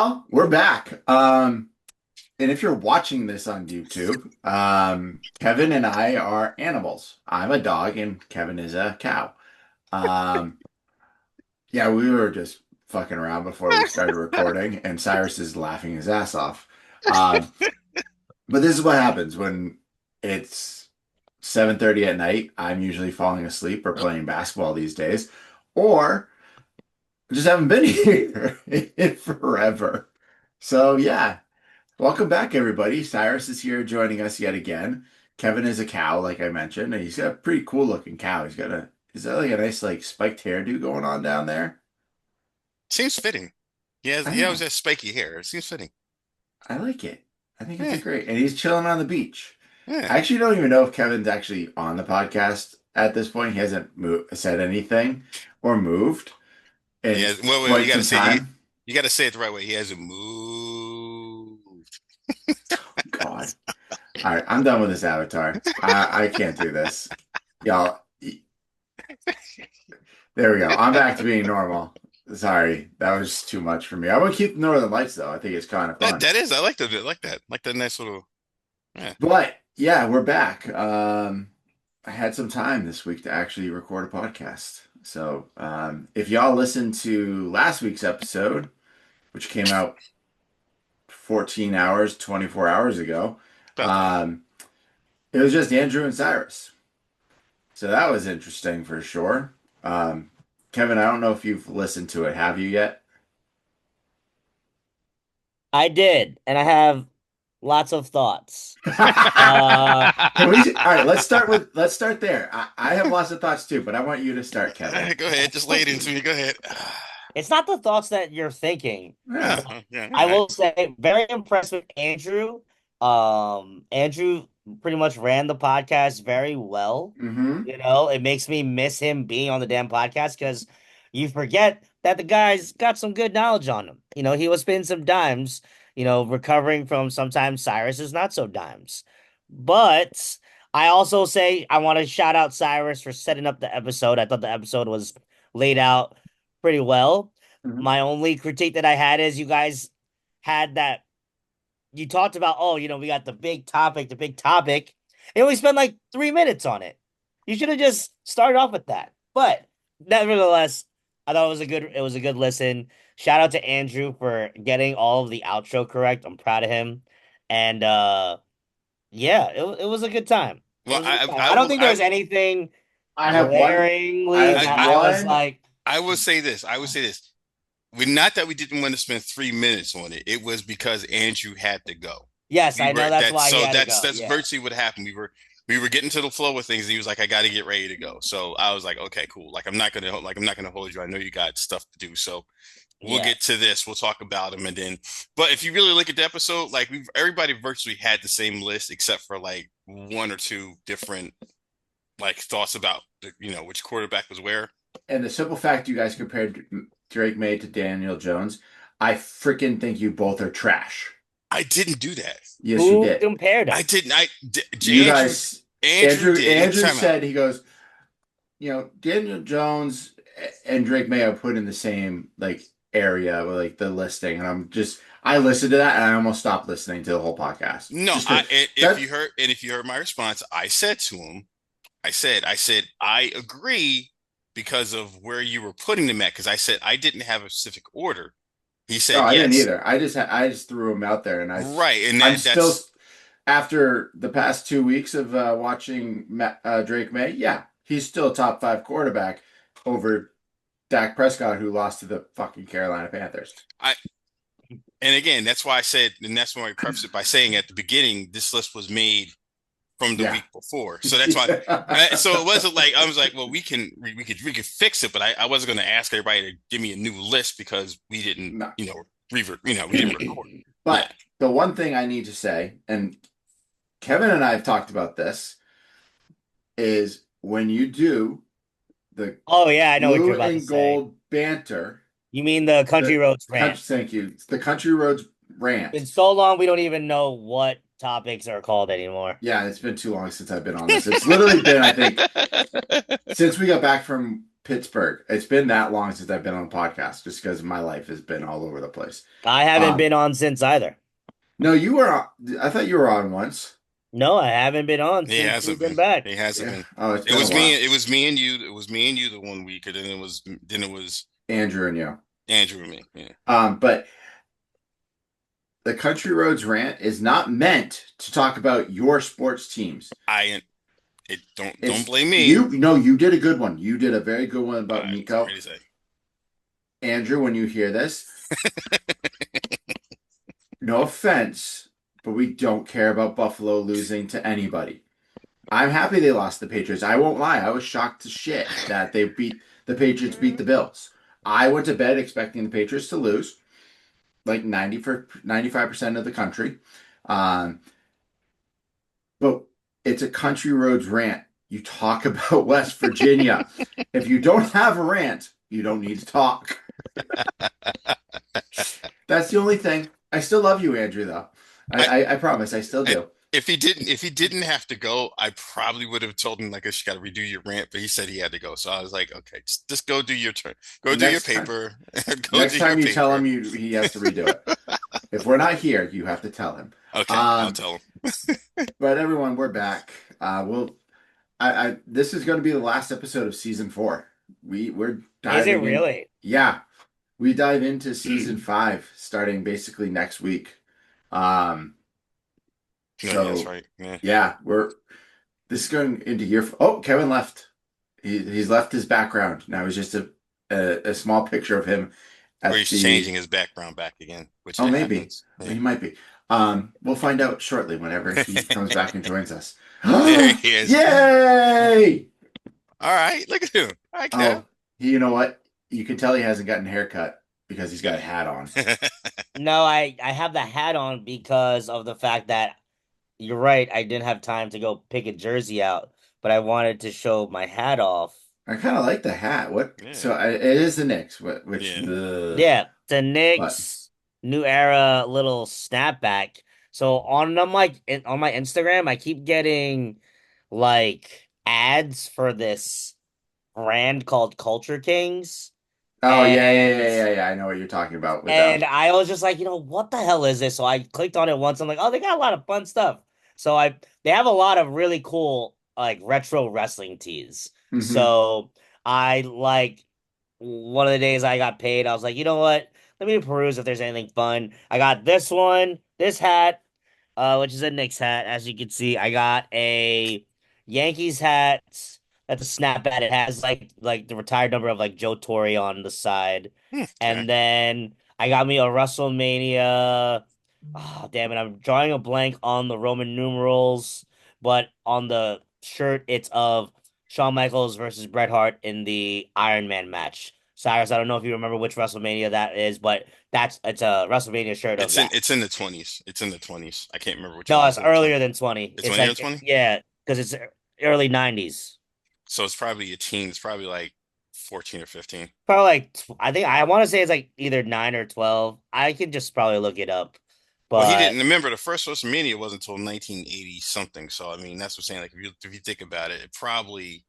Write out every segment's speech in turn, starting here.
y'all, we're back. And if you're watching this on YouTube, Kevin and I are animals. I'm a dog and Kevin is a cow. Um, yeah, we were just fucking around before we started recording, and Cyrus is laughing his ass off. Um, but this is what happens when it's 7:30 at night. I'm usually falling asleep or playing basketball these days, or just haven't been here in forever. So yeah. Welcome back, everybody. Cyrus is here joining us yet again. Kevin is a cow, like I mentioned, and he's got a pretty cool looking cow. Is that like a nice like spiked hairdo going on down there? Seems fitting. I He always know. has spiky hair. It seems fitting. I like it. I think it's a Yeah, great, and he's chilling on the beach. yeah. I actually don't even know if Kevin's actually on the podcast at this point. He hasn't said anything or moved in Yeah. Well, quite some time. you gotta say it the right way. He hasn't moved. God. All right, I'm done with this avatar. I can't do this. Y'all, there we go. I'm back to being normal. Sorry, that was too much for me. I would keep the Northern Lights though. I think it's kind of fun. That is. I like that. I like that. Like that nice little. Yeah. But yeah, we're back. I had some time this week to actually record a podcast. So if y'all listened to last week's episode, which came out 14 hours, 24 hours ago, About that. um, it was just Andrew and Cyrus. So that was interesting for sure. Um, Kevin, I don't know if you've listened to it. Have you yet? I did, and I have lots of thoughts. Can we? All right, let's start there. I have lots of thoughts too, but I want you to start, Kevin. Go ahead. Just lay it into me. Go ahead. It's not the thoughts that you're thinking. Yeah. Yeah. All I right. will say, very impressed with Andrew. Andrew pretty much ran the podcast very well. Mm-hmm. It makes me miss him being on the damn podcast because you forget that the guy's got some good knowledge on him. He was spending some dimes, recovering from sometimes Cyrus's not so dimes. But I also say I want to shout out Cyrus for setting up the episode. I thought the episode was laid out pretty well. Mm-hmm. My only critique that I had is you guys had that you talked about, oh, we got the big topic, and we spent like 3 minutes on it. You should have just started off with that. But nevertheless, I thought it was a good listen. Shout out to Andrew for getting all of the outro correct. I'm proud of him. And yeah, it was a good time. It Well, was a good time. I don't think there was I anything I have one. I glaringly have that I was one. like, I will say this. I would say this. We not that we didn't want to spend 3 minutes on it. It was because Andrew had to go. yes, We I were know that's why he had to go. that's Yeah. virtually what happened. We were getting to the flow of things, and he was like, "I got to get ready to go." So I was like, "Okay, cool. I'm not gonna hold you. I know you got stuff to do. So we'll Yeah. get to this. We'll talk about them, and then. But if you really look at the episode, like everybody virtually had the same list except for like one or two different like thoughts about which quarterback was where. And the simple fact you guys compared Drake May to Daniel Jones, I freaking think you both are trash. I didn't do that. Yes, you Who did. compared I them? didn't. You Andrew guys, Andrew Andrew. did. Andrew Time out. said he goes. Daniel Jones and Drake May are put in the same like area with like the listing, and I listened to that and I almost stopped listening to the whole podcast No, just because that. if you heard my response, I said to him, I said I agree because of where you were putting them at because I said I didn't have a specific order. He Oh, said I didn't yes. either. I just threw him out there, and Right, and I'm that still that's after the past 2 weeks of watching Drake May. Yeah, he's still a top five quarterback over Dak Prescott, who lost to the fucking Carolina Panthers. I and again, that's why I said, and that's why I prefaced it by saying at the beginning, this list was made from the Yeah. week before. So that's why. So it wasn't like I was like, well, we could fix it, but I wasn't going to ask everybody to give me a new list because we didn't, No. we didn't record. Yeah. But the one thing I need to say, and Kevin and I have talked about this, is when you do the Oh yeah, I know what you're blue about to and say. gold banter, You mean the Country the Roads rant? thank you, the Country Roads rant. It's so long we don't even know what topics are called anymore. Yeah, it's been too long since I've been on this. It's literally been, I think, since we got back from Pittsburgh. It's been that long since I've been on a podcast, just because my life has been all over the place. I haven't Um, been on since either. no, you were on. I thought you were on once. No, I haven't been on He since hasn't you've been been. back. He hasn't Yeah. been. Oh, it's It been a was me. while. It was me and you. It was me and you the one week, and then it was Andrew and you. Andrew and me. Yeah. But the Country Roads rant is not meant to talk about your sports teams. I it don't It's blame me. you. No, you did a good one. You did a very good one All about right. Nico. Ready to say. Andrew, when you hear this, no offense, but we don't care about Buffalo losing to anybody. I'm happy they lost the Patriots. I won't lie. I was shocked to shit that the Patriots beat the Bills. I went to bed expecting the Patriots to lose, like 95% of the country. Um, but it's a country roads rant. You talk about West Virginia. If you don't have a rant, you don't need to talk. That's the only thing. I still love you, Andrew, though. I, I, I, I promise I still I do. if he didn't have to go, I probably would have told him like, "You got to redo your rant." But he said he had to go, so I was like, "Okay, just go do your turn. Go do your Next time, paper. Go next do your time you tell paper." him he has to redo it. If we're not here, you have to tell him. Okay, I'll Um, tell him. but everyone, we're back. This is going to be the last episode of season 4. We're Is it diving in. really? Yeah, we dive into season 5 starting basically next week. Um, No, yeah, that's so right. Yeah. yeah, this is going into year. Oh, Kevin left. He's left his background. Now he's just a small picture of him Or at he's the. changing his background back again, which Oh, it maybe happens. Yeah. he might be. We'll find out shortly whenever he comes back and joins us. There he is. Yay! All right, look at him. I Oh, can. you know what? You can tell he hasn't gotten a haircut because he's got a hat on. No, I have the hat on because of the fact that you're right. I didn't have time to go pick a jersey out, but I wanted to show my hat off. I kind of like the hat. What? Yeah. So it is the Knicks, which Yeah. Yeah, the but Knicks new era little snapback. So on my Instagram, I keep getting like ads for this brand called Culture Kings. oh yeah, yeah, And yeah, yeah, yeah. I know what you're talking about with them. and I was just like, what the hell is this? So I clicked on it once. I'm like, oh, they got a lot of fun stuff. So they have a lot of really cool like retro wrestling tees. Hmm. So I like one of the days I got paid, I was like, you know what? Let me peruse if there's anything fun. I got this one, this hat, which is a Knicks hat, as you can see. I got a Yankees hat. That's a snapback. It has like the retired number of like Joe Torre on the side. Okay. And then I got me a WrestleMania. Oh, damn it. I'm drawing a blank on the Roman numerals, but on the shirt, it's of Shawn Michaels versus Bret Hart in the Iron Man match. Cyrus, I don't know if you remember which WrestleMania that is, but it's a WrestleMania shirt of that. It's in the 20s. It's in the 20s. I can't remember which No, one. it's It's in the 20s. earlier than 20. It's It's 20 or like 20? yeah, because it's early 90s. So it's probably a teen. It's probably like 14 or 15. Probably like I think I want to say it's like either 9 or 12. I can just probably look it up. Well, he But didn't remember the first WrestleMania wasn't until 1980 something. So I mean, that's what I'm saying. Like if you think about it, it probably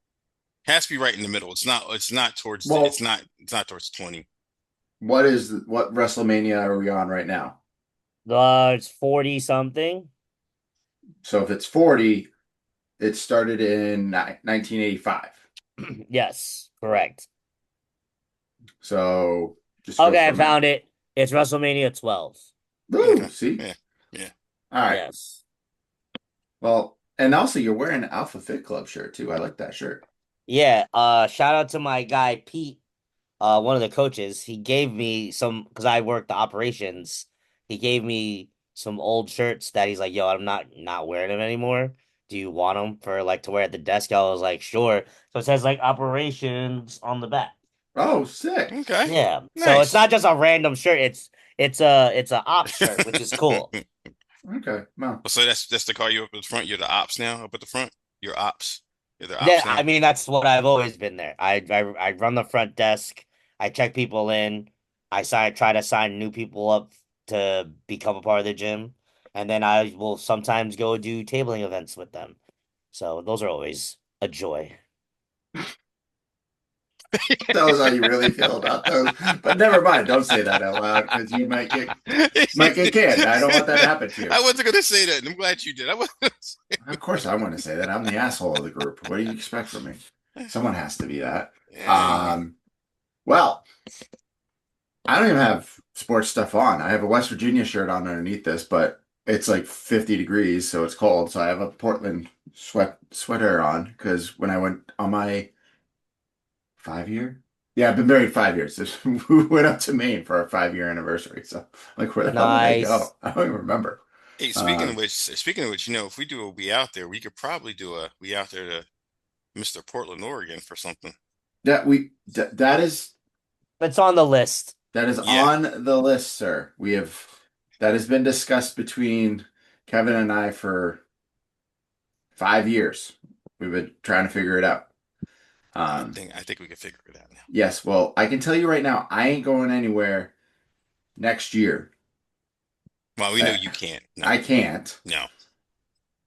has to be right in the middle. Well, It's not towards 20. what WrestleMania are we on right now? it's 40 something. So if it's 40, it started in 1985. Yes, correct. So just go Okay, I from there. found it. It's WrestleMania 12. Woo! Okay. See? Yeah. Yeah. All right. Yes. Well, and also you're wearing an Alpha Fit Club shirt too. I like that shirt. Yeah, shout out to my guy Pete, one of the coaches. He gave me some because I worked the operations. He gave me some old shirts that he's like, "Yo, I'm not wearing them anymore. Do you want them for like to wear at the desk?" I was like, "Sure." So it says like operations on the back. Oh, sick. Okay. Yeah. So it's Nice. not just a random shirt. It's a op shirt, which is cool. Okay. Well, So that's the car you up at the front. You're the ops now up at the front. You're ops. You're the Yeah, ops I now. mean that's what I've always been there. I run the front desk. I check people in. Try to sign new people up to become a part of the gym, and then I will sometimes go do tabling events with them. So those are always a joy. Tell us how you really feel about those. But never mind. Don't say that out loud because you might get canned. I don't want that to happen to you. I wasn't gonna say that, and I'm glad you did. I was. Of course, I want to say that. I'm the asshole of the group. What do you expect from me? Someone has to be that. Yeah. Um, well, I don't even have sports stuff on. I have a West Virginia shirt on underneath this, but it's like 50 degrees, so it's cold. So I have a Portland sweater on because when I went on my 5 year, yeah, I've been married 5 years. We went up to Maine for our 5 year anniversary. So like, where the hell did I Nice. go? I don't even remember. Hey, Um, speaking of which, if we do a We Out There, we could probably do a We Out There to Mr. Portland, Oregon for something. that is It's on the list. that is Yeah. on the list, sir. That has been discussed between Kevin and I for 5 years. We've been trying to figure it out. I Um, think I think we can figure it out now. yes, well, I can tell you right now, I ain't going anywhere next year. Well, we know I, you can't. No, I can't, no.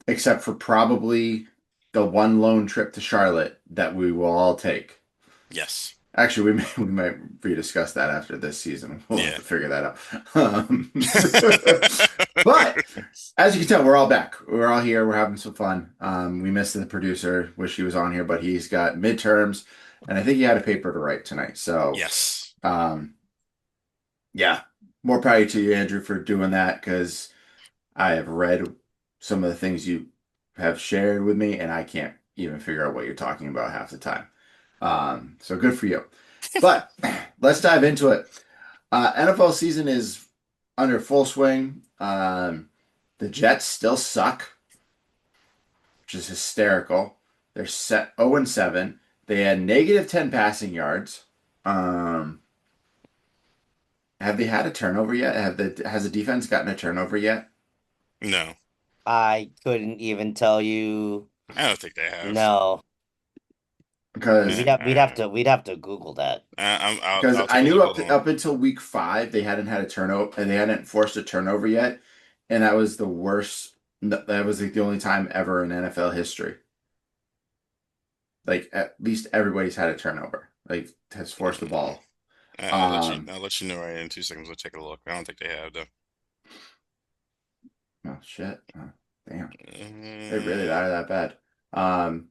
except for probably the one lone trip to Charlotte that we will all take. Yes. Actually, we might rediscuss that after this season. We'll have Yeah. to figure that out. But as you can tell, we're all back. We're all here. We're having some fun. We missed the producer. Wish he was on here, but he's got midterms, and I think he had a paper to write tonight. So, Yes. um, yeah, more power to you, Andrew, for doing that because I have read some of the things you have shared with me, and I can't even figure out what you're talking about half the time. So good for you. But let's dive into it. NFL season is under full swing. The Jets still suck, which is hysterical. They're set 0-7. They had -10 passing yards. Um, have they had a turnover yet? Has the defense gotten a turnover yet? No, I couldn't even tell you. I don't think they have. No. Because We'd have to Google that. because I'll I take a knew look. up Hold on. up until week 5 they hadn't had a turnover and they hadn't forced a turnover yet, and that was the worst. That was like the only time ever in NFL history. Like at least everybody's had a turnover. Like has forced the Mm, ball. Um, I'll let you know right in 2 seconds. We'll take a look. I don't think they have though. oh shit. Oh, damn. They really Mm, are that bad. Um,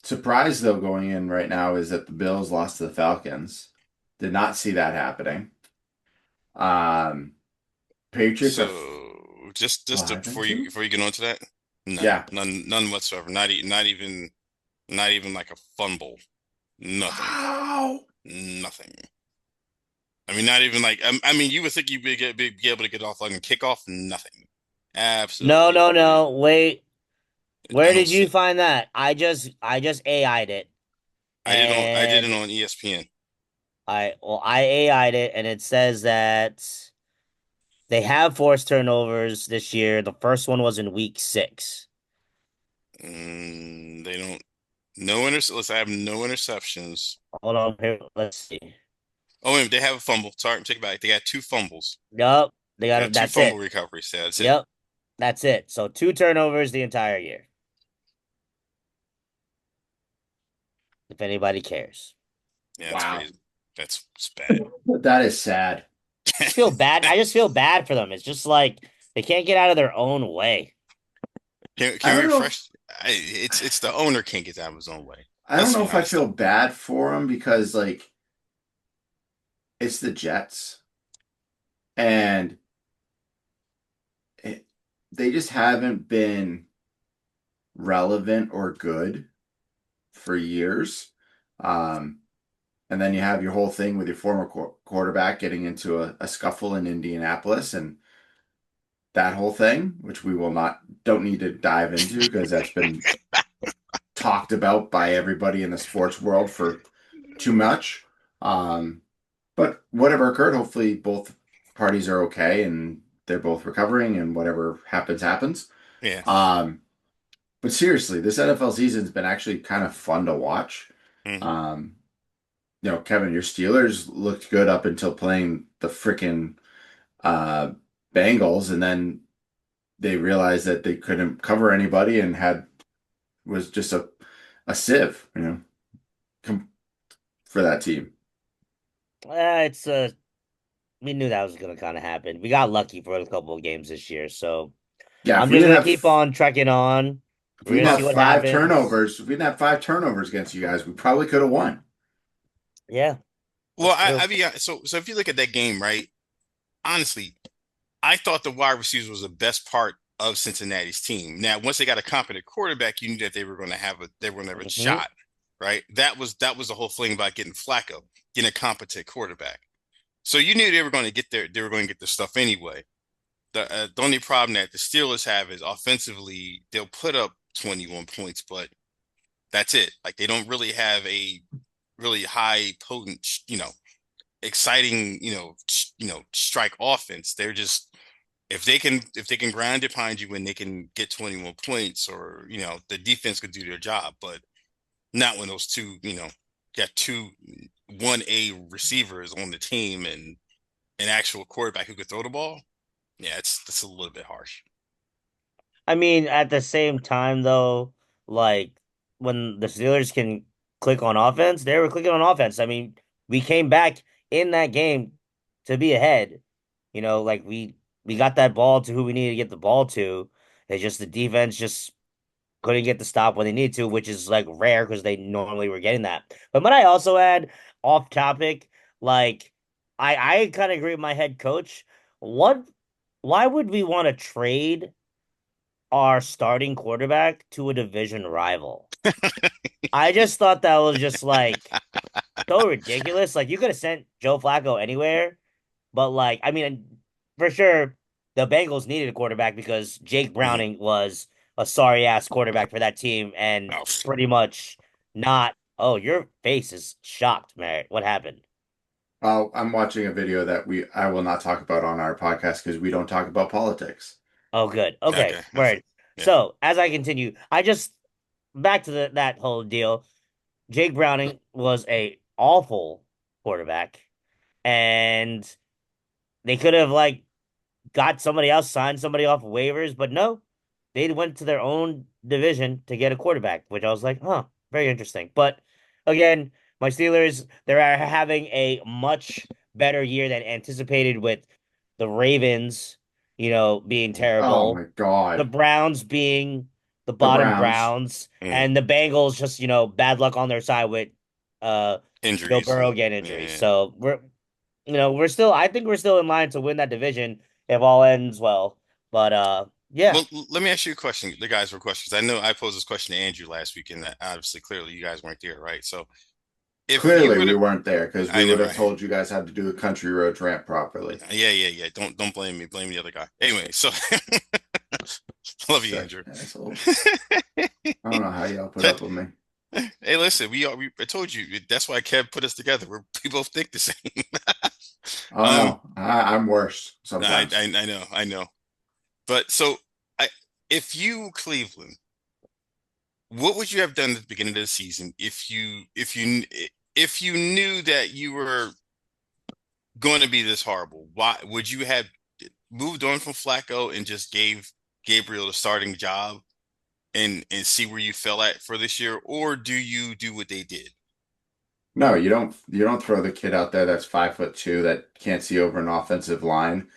Surprise though going in right now is that the Bills lost to the Falcons. Did not see that happening. Um, Patriots are just to, 5-2. before you get on to that, Yeah. none whatsoever. Not even like a fumble. Nothing. Wow. Nothing. I mean, not even like I mean, you would think you'd be able to get off like a kickoff. Nothing. No, no, Absolutely. no. Wait. I Where don't did you see. find that? I just AI'd it. I did it And on ESPN. I AI'd it and it says that they have forced turnovers this year. The first one was in week 6. They don't. No inter. Listen, I have no interceptions. Hold on here. Let's see. Oh, wait, they have a fumble. Sorry, take it back. They got two fumbles. Yup. They They got got it. two That's fumble it. recoveries. Yeah, that's it. Yep. That's it. So 2 turnovers the entire year. If anybody cares. Yeah, that's Wow. crazy. That's bad. That is sad. Just feel bad. I just feel bad for them. It's just like they can't get out of their own way. I Can we don't know if refresh? It's the owner can't get out of his own way. I don't Let's know be if I honest feel though. bad for them because like it's the Jets and it, they just haven't been relevant or good for years. Um, and then you have your whole thing with your former quarterback getting into a scuffle in Indianapolis and that whole thing, which we will not don't need to dive into because that's been talked about by everybody in the sports world for too much. Um, but whatever occurred, hopefully both parties are okay and they're both recovering and whatever happens, happens. Yeah. Um, but seriously, this NFL season's been actually kind of fun to watch. Hmm. Um, Kevin, your Steelers looked good up until playing the freaking uh, Bengals, and then they realized that they couldn't cover anybody and had was just a sieve, com for that team. It's we knew that was gonna kind of happen. We got lucky for a couple of games this year, so Yeah, I'm just gonna keep on trekking on. if We're we didn't gonna have see what five happens. turnovers, if we didn't have five turnovers against you guys, we probably could have won. Yeah, Well, that's true. I mean, so if you look at that game, right? Honestly, I thought the wide receivers was the best part of Cincinnati's team. Now, once they got a competent quarterback, you knew that they were going to have a Hmm. shot, right? That was the whole thing about getting Flacco, getting a competent quarterback. So you knew they were going to get they were going to get their stuff anyway. The only problem that the Steelers have is offensively, they'll put up 21 points, but that's it. Like they don't really have a really high potent, exciting, strike offense. They're just if they can ground it behind you and they can get 21 points or the defense could do their job, but not when those two, got two 1A receivers on the team and an actual quarterback who could throw the ball. Yeah, that's a little bit harsh. I mean, at the same time, though, like when the Steelers can click on offense, they were clicking on offense. I mean, we came back in that game to be ahead. Like we got that ball to who we needed to get the ball to. It's just the defense just couldn't get the stop when they needed to, which is like rare because they normally were getting that. But might I also add off topic, like I kind of agree with my head coach. What why would we want to trade our starting quarterback to a division rival? I just thought that was just like so ridiculous. Like you could have sent Joe Flacco anywhere, but like I mean, for sure the Bengals needed a quarterback because Jake Mhm. Browning was a sorry ass quarterback for that team and Oh, pretty much not. Oh, your face is shocked, Merritt. What happened? I'm watching a video that I will not talk about on our podcast because we don't talk about politics. Oh, good. Okay, okay. word. Yeah. So as I continue, I just back to that whole deal. Jake Browning was a awful quarterback, and they could have like got somebody else, signed somebody off waivers, but no, they went to their own division to get a quarterback, which I was like, huh, very interesting. But again, my Steelers, they're having a much better year than anticipated with the Ravens, being Oh terrible, my the God. Browns being the The bottom Browns. Browns, Mm. and the Bengals just, bad luck on their side with uh Joe Injuries Burrow and getting injuries. yeah. So we're still I think we're still in line to win that division if all ends well. But yeah, Well, let me ask you a question. The guys were questions. I know I posed this question to Andrew last week, and obviously, clearly, you guys weren't there, right? So, if you Clearly, were we to, weren't there because we I would know, have right? told you guys how to do a country road ramp properly. Yeah. Don't blame me. Blame the other guy. Anyway, so love you, Such Andrew. assholes. I don't know how y'all put up with me. Hey, listen, I told you that's why Kev put us together. We both think the same. Oh Um, no, I'm worse sometimes. I know. But so, I, if you Cleveland, what would you have done at the beginning of the season if you knew that you were going to be this horrible? Why would you have moved on from Flacco and just gave Gabriel the starting job and see where you fell at for this year, or do you do what they did? No, you don't throw the kid out there that's 5'2" that can't see over an offensive line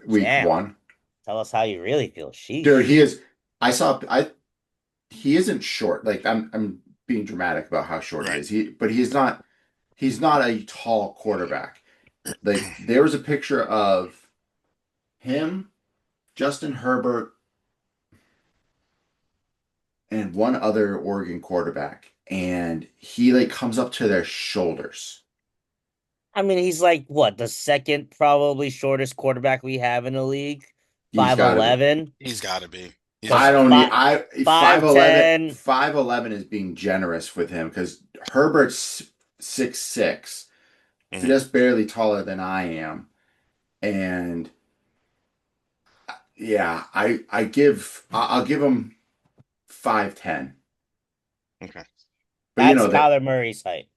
week damn. one. Tell us how you really feel. Dude, Sheesh. he is he isn't short. Like I'm being dramatic about how short he Right. is. But he's not a tall quarterback. Like there was a picture of him, Justin Herbert, and one other Oregon quarterback, and he like comes up to their shoulders. I mean, he's like what, the second probably shortest quarterback we have in the league. He's got to be. 5'11. He's got to be. He's I Because got to don't be. need. five I five 5'11", ten. 5'11" is being generous with him because Herbert's 6'6", Mhm. just barely taller than I am, and yeah, I'll give him 5'10". Okay. But you That's know that, Kyler Murray's height.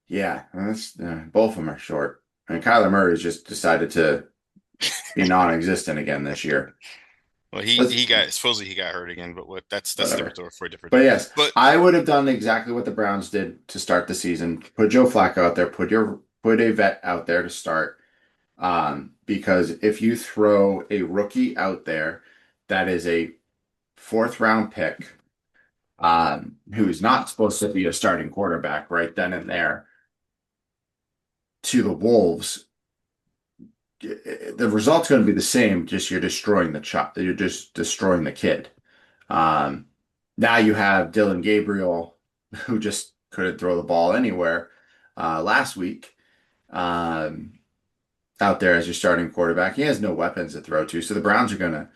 yeah, that's both of them are short. And Kyler Murray's just decided to be non-existent again this year. Well, Let's he got supposedly he got hurt again, but that's a different whatever. story for a different But day. yes, But I would have done exactly what the Browns did to start the season. Put Joe Flacco out there. Put a vet out there to start. Because if you throw a rookie out there that is a fourth round pick, who's not supposed to be a starting quarterback right then and there, to the Wolves, the result's going to be the same. Just you're destroying the chop. You're just destroying the kid. Um, Now you have Dylan Gabriel, who just couldn't throw the ball anywhere last week, um, out there as your starting quarterback. He has no weapons to throw to. So the Browns are going to,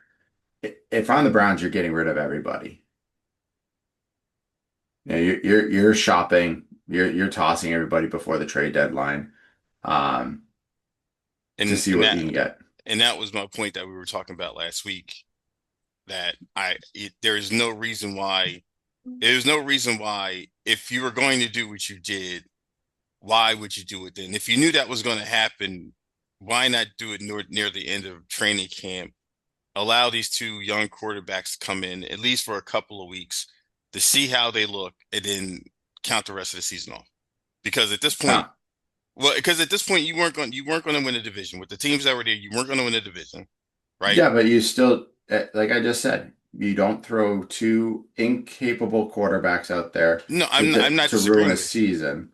if I'm the Browns, you're getting rid of everybody. You know, you're shopping, you're tossing everybody before the trade deadline, um, to and see and what you that can get. and that was my point that we were talking about last week. That there is no reason why there's no reason why if you were going to do what you did, why would you do it then? If you knew that was going to happen, why not do it near the end of training camp? Allow these two young quarterbacks to come in at least for a couple of weeks to see how they look, and then count the rest of the season off. Because at this point, No. you weren't going to win a division with the teams that were there. You weren't going to win a division, right? Yeah, but you still, like I just said, you don't throw two incapable quarterbacks out there No, I'm not to ruin disagreeing a with you. season.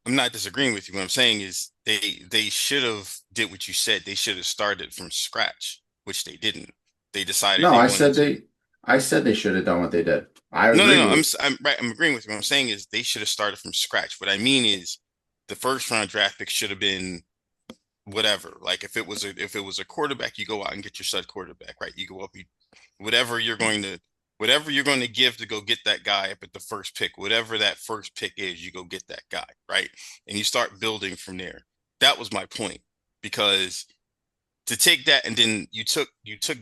I'm not disagreeing with you. What I'm saying is they should have did what you said. They should have started from scratch, which they didn't. They decided No, they wanted to. I said they should have done what they did. I No, no, agree no. with. I'm right. I'm agreeing with you. What I'm saying is they should have started from scratch. What I mean is the first round draft pick should have been whatever. Like if it was a quarterback, you go out and get your stud quarterback, right? You go up, whatever you're going to whatever you're going to give to go get that guy up at the first pick, whatever that first pick is, you go get that guy, right? And you start building from there. That was my point. Because to take that and then you took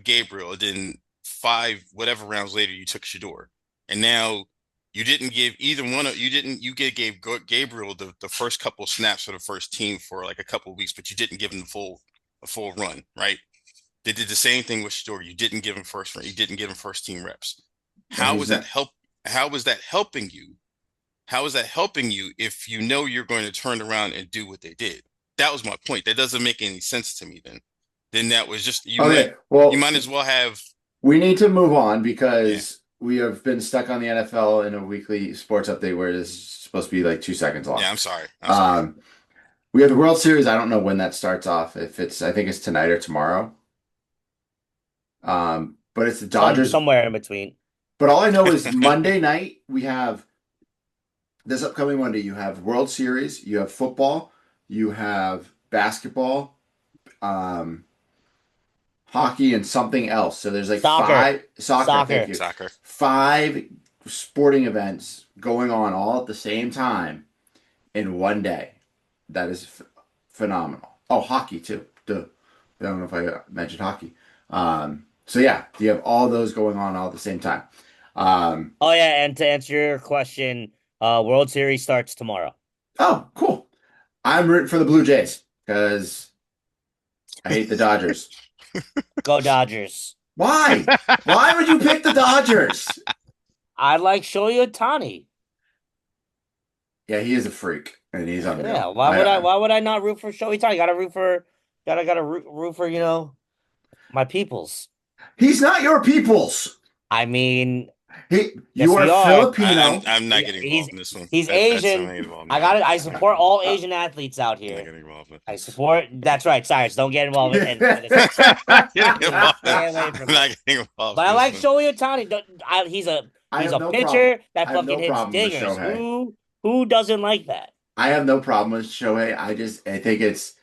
Gabriel, and then five whatever rounds later you took Shador. And now you didn't give either one of you didn't you gave Gabriel the first couple snaps for the first team for like a couple of weeks, but you didn't give him a full run, right? They did the same thing with Shador. You didn't give him you didn't give him first team reps. Well, How he's was that not. help? How was that helping you? How is that helping you if you know you're going to turn around and do what they did? That was my point. That doesn't make any sense to me then. Then that was just Okay, you well, might as well have we need to move on yeah. because we have been stuck on the NFL in a weekly sports update where it's supposed to be like 2 seconds long. Yeah, I'm sorry. I'm sorry. Um, we have the World Series. I don't know when that starts off. If it's, I think it's tonight or tomorrow. But it's the Dodgers. Somewhere in between. But all I know is Monday night we have this upcoming Monday. You have World Series. You have football. You have basketball. Um, Hockey and something else. So there's like Soccer. five soccer, thank Soccer. you. Soccer. Five sporting events going on all at the same time in one day. That is phenomenal. Oh, hockey too. Duh. I don't know if I mentioned hockey. So yeah, you have all those going on all at the same time. Um, Oh yeah, and to answer your question, World Series starts tomorrow. oh, cool. I'm rooting for the Blue Jays because I hate the Dodgers. Go Dodgers. Why? Why would you pick the Dodgers? I like Shohei Ohtani. Yeah, he is a freak and he's Yeah, unreal. I why would I not root for Shohei Ohtani? Gotta root for gotta root for, my peoples. He's not your people's. I mean, You yes, are we are. Filipino. I'm not We, getting he's involved in this one. he's That's I'm Asian. not getting involved. I I'm not got getting it. I involved. I'm not getting support all involved. Asian athletes out I'm not here. getting involved with I this. support. That's right, Cyrus. Don't get involved in this one. I'm not getting Stay, involved. stay away I'm from it. not getting involved But I in this like one. Shohei Ohtani. I He's have a no problem. pitcher that I have fucking no hits problem with dingers. Shohei. Who doesn't like that? I have no problem with Shohei. I think it's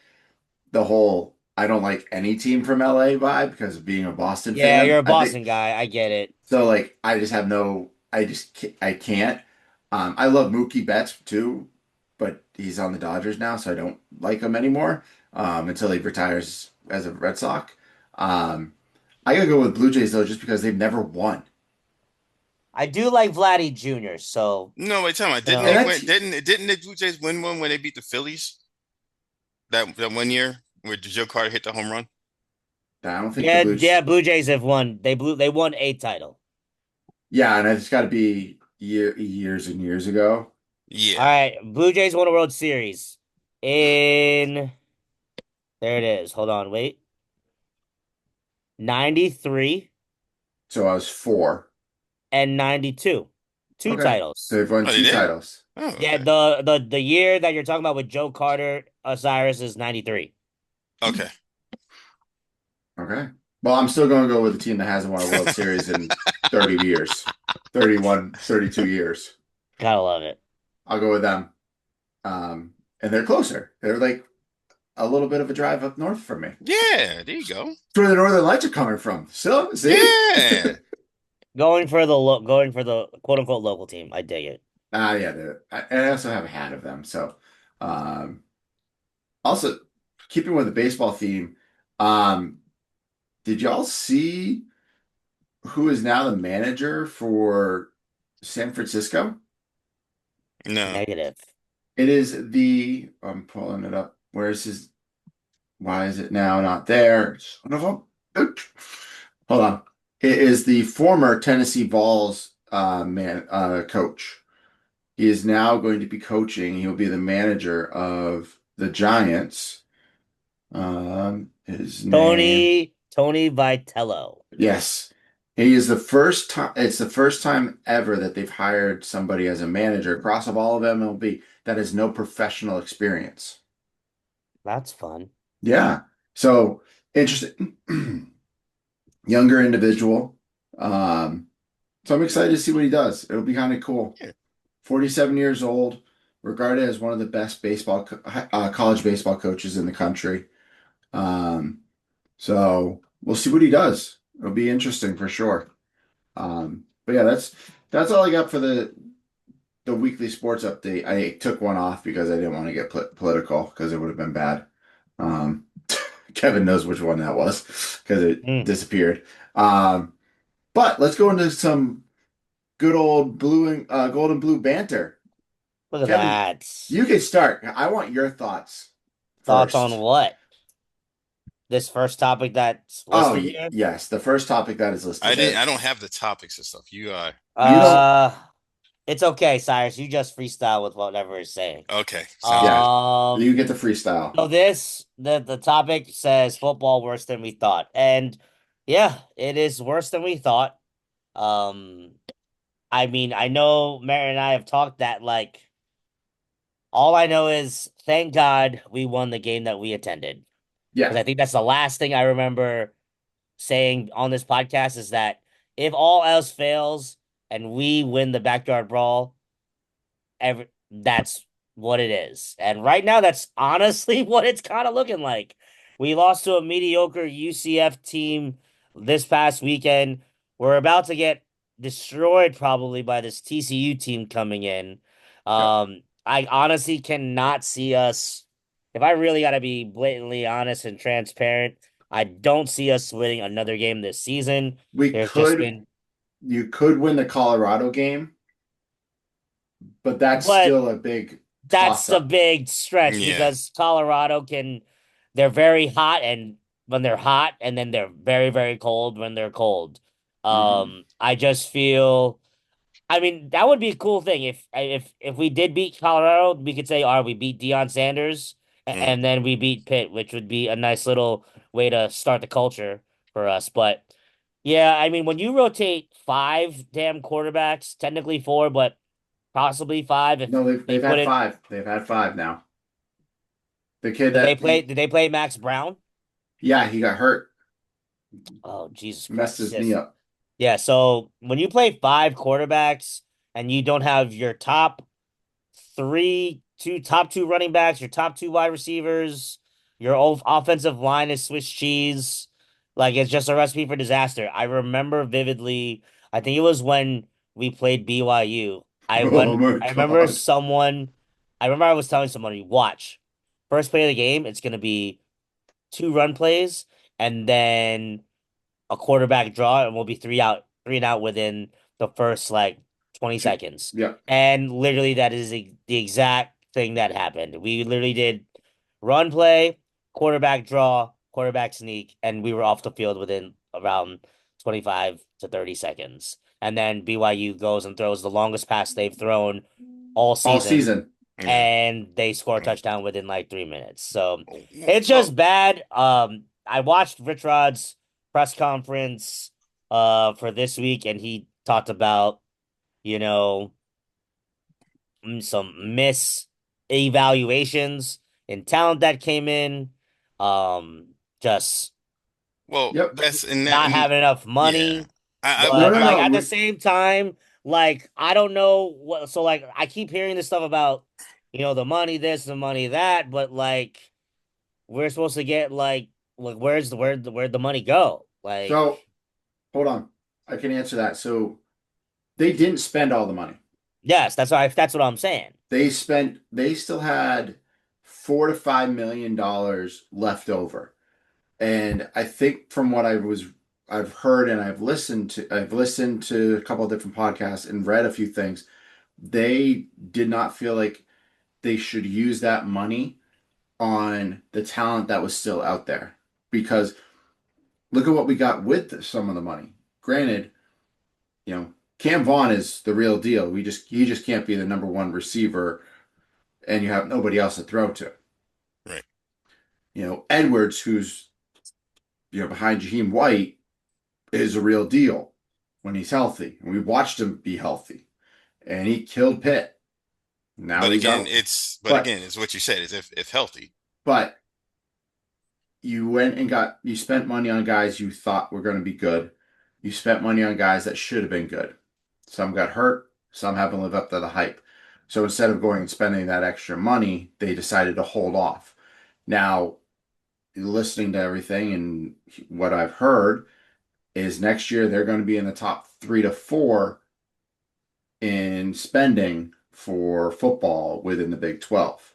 the whole I don't like any team from LA vibe because of being a Boston Yeah, you're fan. a I think Boston guy. I get it. so. Like I just have no. I can't. I love Mookie Betts too, but he's on the Dodgers now, so I don't like him anymore until he retires as a Red Sox. Um, I gotta go with Blue Jays though, just because they've never won. I do like Vladdy Jr. So No, wait, tell me, you didn't And they know, win? that's Didn't the Blue Jays win one when they beat the Phillies? That one year where Joe Carter hit the home run? I don't think the Yeah, yeah. Blues. Blue Jays have won. They won a title. Yeah, and it's got to be years and years ago. All Yeah. right, Blue Jays won a World Series in there it is. Hold on, wait. 93 So I was 4. and 92. Two Okay, titles. they've won Oh, they two did? titles. Oh, Yeah, okay. the year that you're talking about with Joe Carter, Cyrus is 93. Okay. Okay. Well, I'm still going to go with the team that hasn't won a World Series in 30 years, 31, 32 years. Gotta love it. I'll go with them. And they're closer. They're like a little bit of a drive up north from me. Yeah, there you go. That's where the Northern Lights are coming from. So, see? Yeah. Going for the quote unquote local team. I dig it. Yeah. I also have a hat of them. So, um, also keeping with the baseball theme, um, did y'all see who is now the manager for San Francisco? No. Negative. It is I'm pulling it up. Where is his, why is it now not there? Son of a, hold on. It is the former Tennessee Vols coach. He is now going to be coaching. He'll be the manager of the Giants. His name, Tony Vitello. yes. He is the first time, it's the first time ever that they've hired somebody as a manager across of all of MLB that has no professional experience. That's fun. Yeah. So interesting. Younger individual. Um, so I'm excited to see what he does. It'll be kind of cool. Yeah. 47 years old, regarded as one of the best college baseball coaches in the country. Um, so we'll see what he does. It'll be interesting for sure. But yeah, that's all I got for the weekly sports update. I took one off because I didn't want to get political because it would have been bad. Um, Kevin knows which one that was because it Mm, disappeared. Um, but let's go into some good old blue and gold and blue banter. look at Kevin, that. you can start. I want your thoughts Thoughts on first. what? This first topic that's Oh, listed here? yes, the first topic that is listed there. I don't have the topics and stuff. You You don't, Uh, it's okay, Cyrus. You just freestyle with whatever it's saying. okay. Sounds yeah, good. you get the freestyle. So the topic says football worse than we thought, and yeah, it is worse than we thought. Um, I mean, I know Merritt and I have talked that like all I know is thank God we won the game that we attended Yeah, because I think that's the last thing I remember saying on this podcast is that if all else fails and we win the backyard brawl, that's what it is. And right now, that's honestly what it's kind of looking like. We lost to a mediocre UCF team this past weekend. We're about to get destroyed probably by this TCU team coming in. yep. I honestly cannot see us. If I really got to be blatantly honest and transparent, I don't see us winning another game this season. We There's just could, been you could win the Colorado game, but that's but still a big that's toss a up. big stretch Yeah. because Colorado they're very hot and when they're hot and then they're very, very cold when they're cold. Hmm. I just feel, I mean, that would be a cool thing if we did beat Colorado, we could say, all right, we beat Deion Sanders Mm. and then we beat Pitt, which would be a nice little way to start the culture for us. But yeah, I mean, when you rotate five damn quarterbacks, technically four, but possibly five if No, they they've put had it. five. They've had five now. The kid Did they that play? Did they play Max Brown? yeah, he got hurt, Oh, Jesus messed Christ! his knee Yes. up. Yeah. So when you play five quarterbacks and you don't have your top two running backs, your top two wide receivers, your offensive line is Swiss cheese. Like it's just a recipe for disaster. I remember vividly. I think it was when we played BYU. Oh my I remember God. someone. I remember I was telling somebody, watch. First play of the game, it's gonna be two run plays, and then a quarterback draw, and we'll be three and out within the first like 20 Two. seconds. Yeah. And literally, that is the exact thing that happened. We literally did run play, quarterback draw, quarterback sneak, and we were off the field within around 25 to 30 seconds. And then BYU goes and throws the longest pass they've thrown all all season, season. Yeah. and they score a touchdown within like 3 minutes. So it's Well, just bad. I watched Rich Rod's press conference for this week, and he talked about, you know, some miss evaluations and talent that came in. Just well, Yep. that's in that, not and having enough yeah, money. No, But no, like no. at the same time, like I don't know what, so like I keep hearing this stuff about, the money this, the money that, but like we're supposed to get like where'd the money go? Like, So hold on. I can answer that. So they didn't spend all the money. yes, that's what I'm saying. They still had $4 to $5 million left over. And I think from what I've heard and I've listened to a couple of different podcasts and read a few things. They did not feel like they should use that money on the talent that was still out there because look at what we got with some of the money. Granted, Cam Vaughn is the real deal. He just can't be the number one receiver, and you have nobody else to throw to. right. Edwards, who's behind Jaheim White, is a real deal when he's healthy, and we watched him be healthy, and he killed Pitt. Now But he's again, out, but it's what you said is if healthy, but you spent money on guys you thought were going to be good. You spent money on guys that should have been good. Some got hurt, some haven't lived up to the hype. So instead of going and spending that extra money, they decided to hold off. Now, listening to everything and what I've heard is next year they're going to be in the top 3 to 4 in spending for football within the Big 12.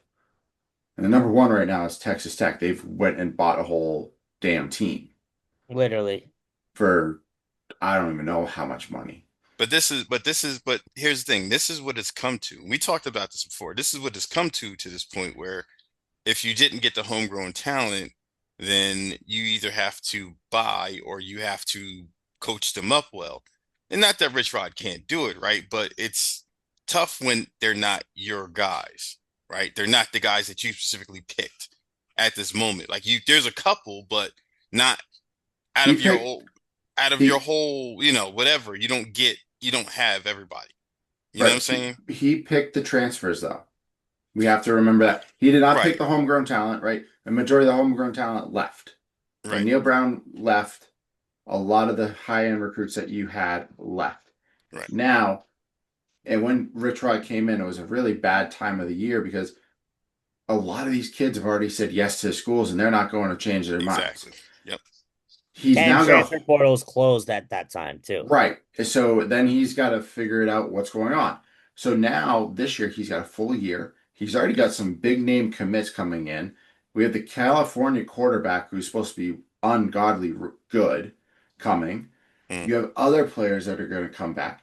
And the number one right now is Texas Tech. They've went and bought a whole damn team Literally. for I don't even know how much money. but here's the thing. This is what it's come to. We talked about this before. This is what it's come to this point where if you didn't get the homegrown talent, then you either have to buy or you have to coach them up well. And not that Rich Rod can't do it, right? But it's tough when they're not your guys, right? They're not the guys that you specifically picked at this moment. Like there's a couple, but not out He of your picked whole, out of your he whole, whatever. You don't have everybody. You know what I'm right. saying? He picked the transfers though. We have to remember that. He did not pick Right, the homegrown talent, right? The majority of the homegrown talent left. When right, Neil Brown left, a lot of the high-end recruits that you had left. right. Now, and when Rich Rod came in, it was a really bad time of the year because a lot of these kids have already said yes to schools and they're not going to change their minds. Exactly. Yep. He's And now going to transfer portals closed at that time too. right. So then he's got to figure it out what's going on. So now this year he's got a full year. He's already got some big name commits coming in. We have the California quarterback who's supposed to be ungodly good coming. Mm, You have other players that are going to come back.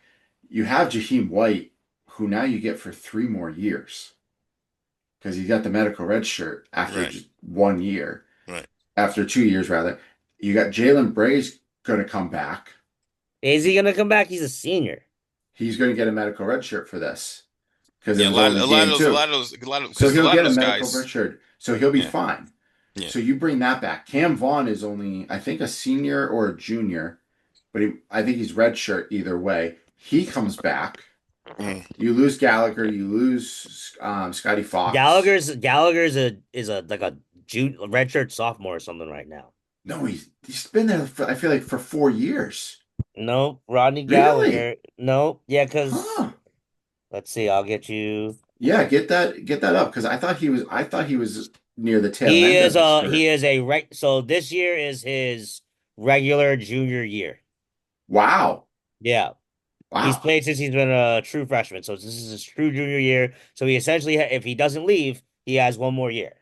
You have Jaheim White, who now you get for 3 more years because he got the medical red shirt after right, just 1 year, right. after 2 years rather. You got Jalen Bray's going to come back. Is he gonna come back? He's a senior. He's going to get a medical red shirt for this because it Yeah, was only game two. So because a he'll lot of get a those medical red guys, shirt. So he'll be yeah, fine. yeah. So you bring that back. Cam Vaughn is only, I think, a senior or a junior, but I think he's red shirt either way. He comes back. Mm, You lose Gallagher. You lose Scotty Fox. Gallagher's a like a redshirt sophomore or something right now. No, he's been there. I feel like for 4 years. No, Rodney Really? Gallagher. No, yeah, because Huh? let's see, I'll get you. Yeah, get that up because I thought he was near the tail end of his He career. is a so this year is his regular junior year. Wow, Yeah. He's wow, played since he's been a true freshman. So this is his true junior year. So he essentially, if he doesn't leave, he has one more year.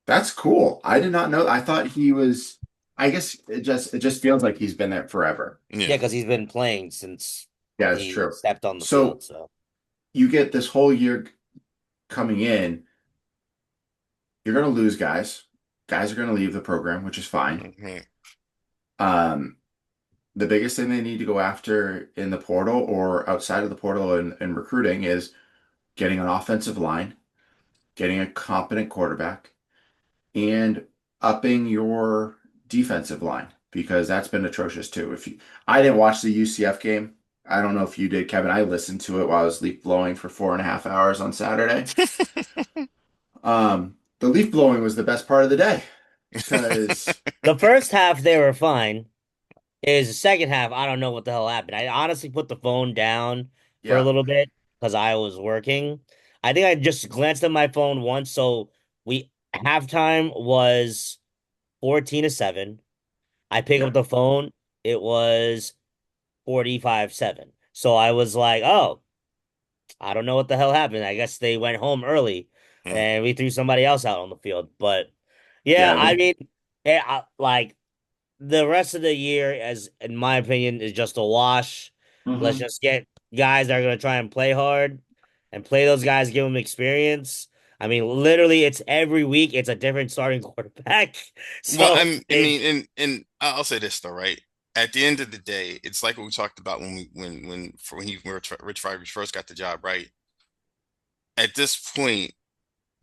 that's cool. I did not know. I thought he was. I guess it just feels like he's been there forever. yeah, Yeah, because he's been playing since Yeah, it's he true. stepped on the field. So So you get this whole year coming in. You're going to lose guys. guys are going to leave the program, which is fine. Mhm. Um, the biggest thing they need to go after in the portal or outside of the portal in recruiting is getting an offensive line, getting a competent quarterback, and upping your defensive line because that's been atrocious too. I didn't watch the UCF game. I don't know if you did, Kevin. I listened to it while I was leaf blowing for 4.5 hours on Saturday. The leaf blowing was the best part of the day because The first half they were fine. Is the second half, I don't know what the hell happened. I honestly put the phone down for a yeah, little bit because I was working. I think I just glanced at my phone once. So we halftime was 14-7. I pick yeah, up the phone, it was 45-7. So I was like, oh, I don't know what the hell happened. I guess they went home early Mm. and we threw somebody else out on the field. But yeah, yeah. I mean, like the rest of the year, as in my opinion, is just a wash. Let's Mhm. just get guys that are going to try and play hard and play those guys, give them experience. I mean, literally, it's every week, it's a different starting quarterback. Well, So I mean, and I'll say this though, right? At the end of the day, it's like what we talked about when Rich Fibers first got the job, right? At this point,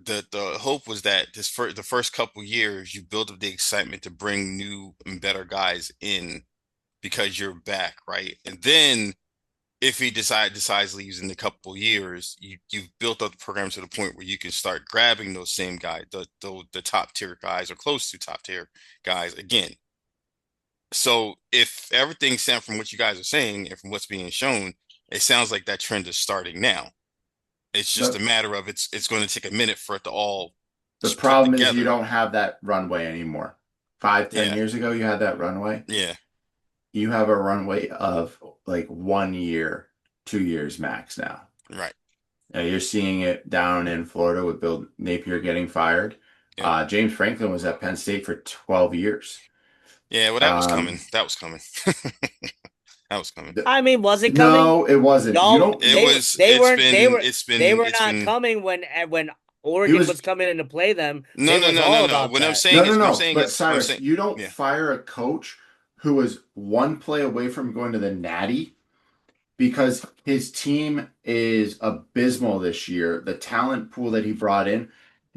the hope was that the first couple years you build up the excitement to bring new and better guys in because you're back, right? And then if he decides leaves in a couple years, you've built up the program to the point where you can start grabbing those same guys, the top tier guys or close to top tier guys again. So if everything sounds from what you guys are saying and from what's being shown, it sounds like that trend is starting now. It's just a the matter of it's going to take a minute for it to all the put problem is you together. don't have that runway anymore. 5, 10 Yeah, years ago, you had that runway. yeah, You have a runway of like 1 year, 2 years max now. right. You're seeing it down in Florida with Bill Napier getting fired. Yep. James Franklin was at Penn State for 12 years. Yeah, well, that was coming. Um, That was coming. That was coming. th- I mean, was it coming? no, it wasn't. You Y'all, don't. It You, was. they It's weren't. They been. were. It's They been. were It's not been. coming when he Oregon was was coming in to play them. No, They no, was no, no, all no. about What I'm that. saying no, no, is. What I'm no. saying But is. What I'm Cyrus, saying. you don't Yeah. fire a coach who was one play away from going to the Natty because his team is abysmal this year. The talent pool that he brought in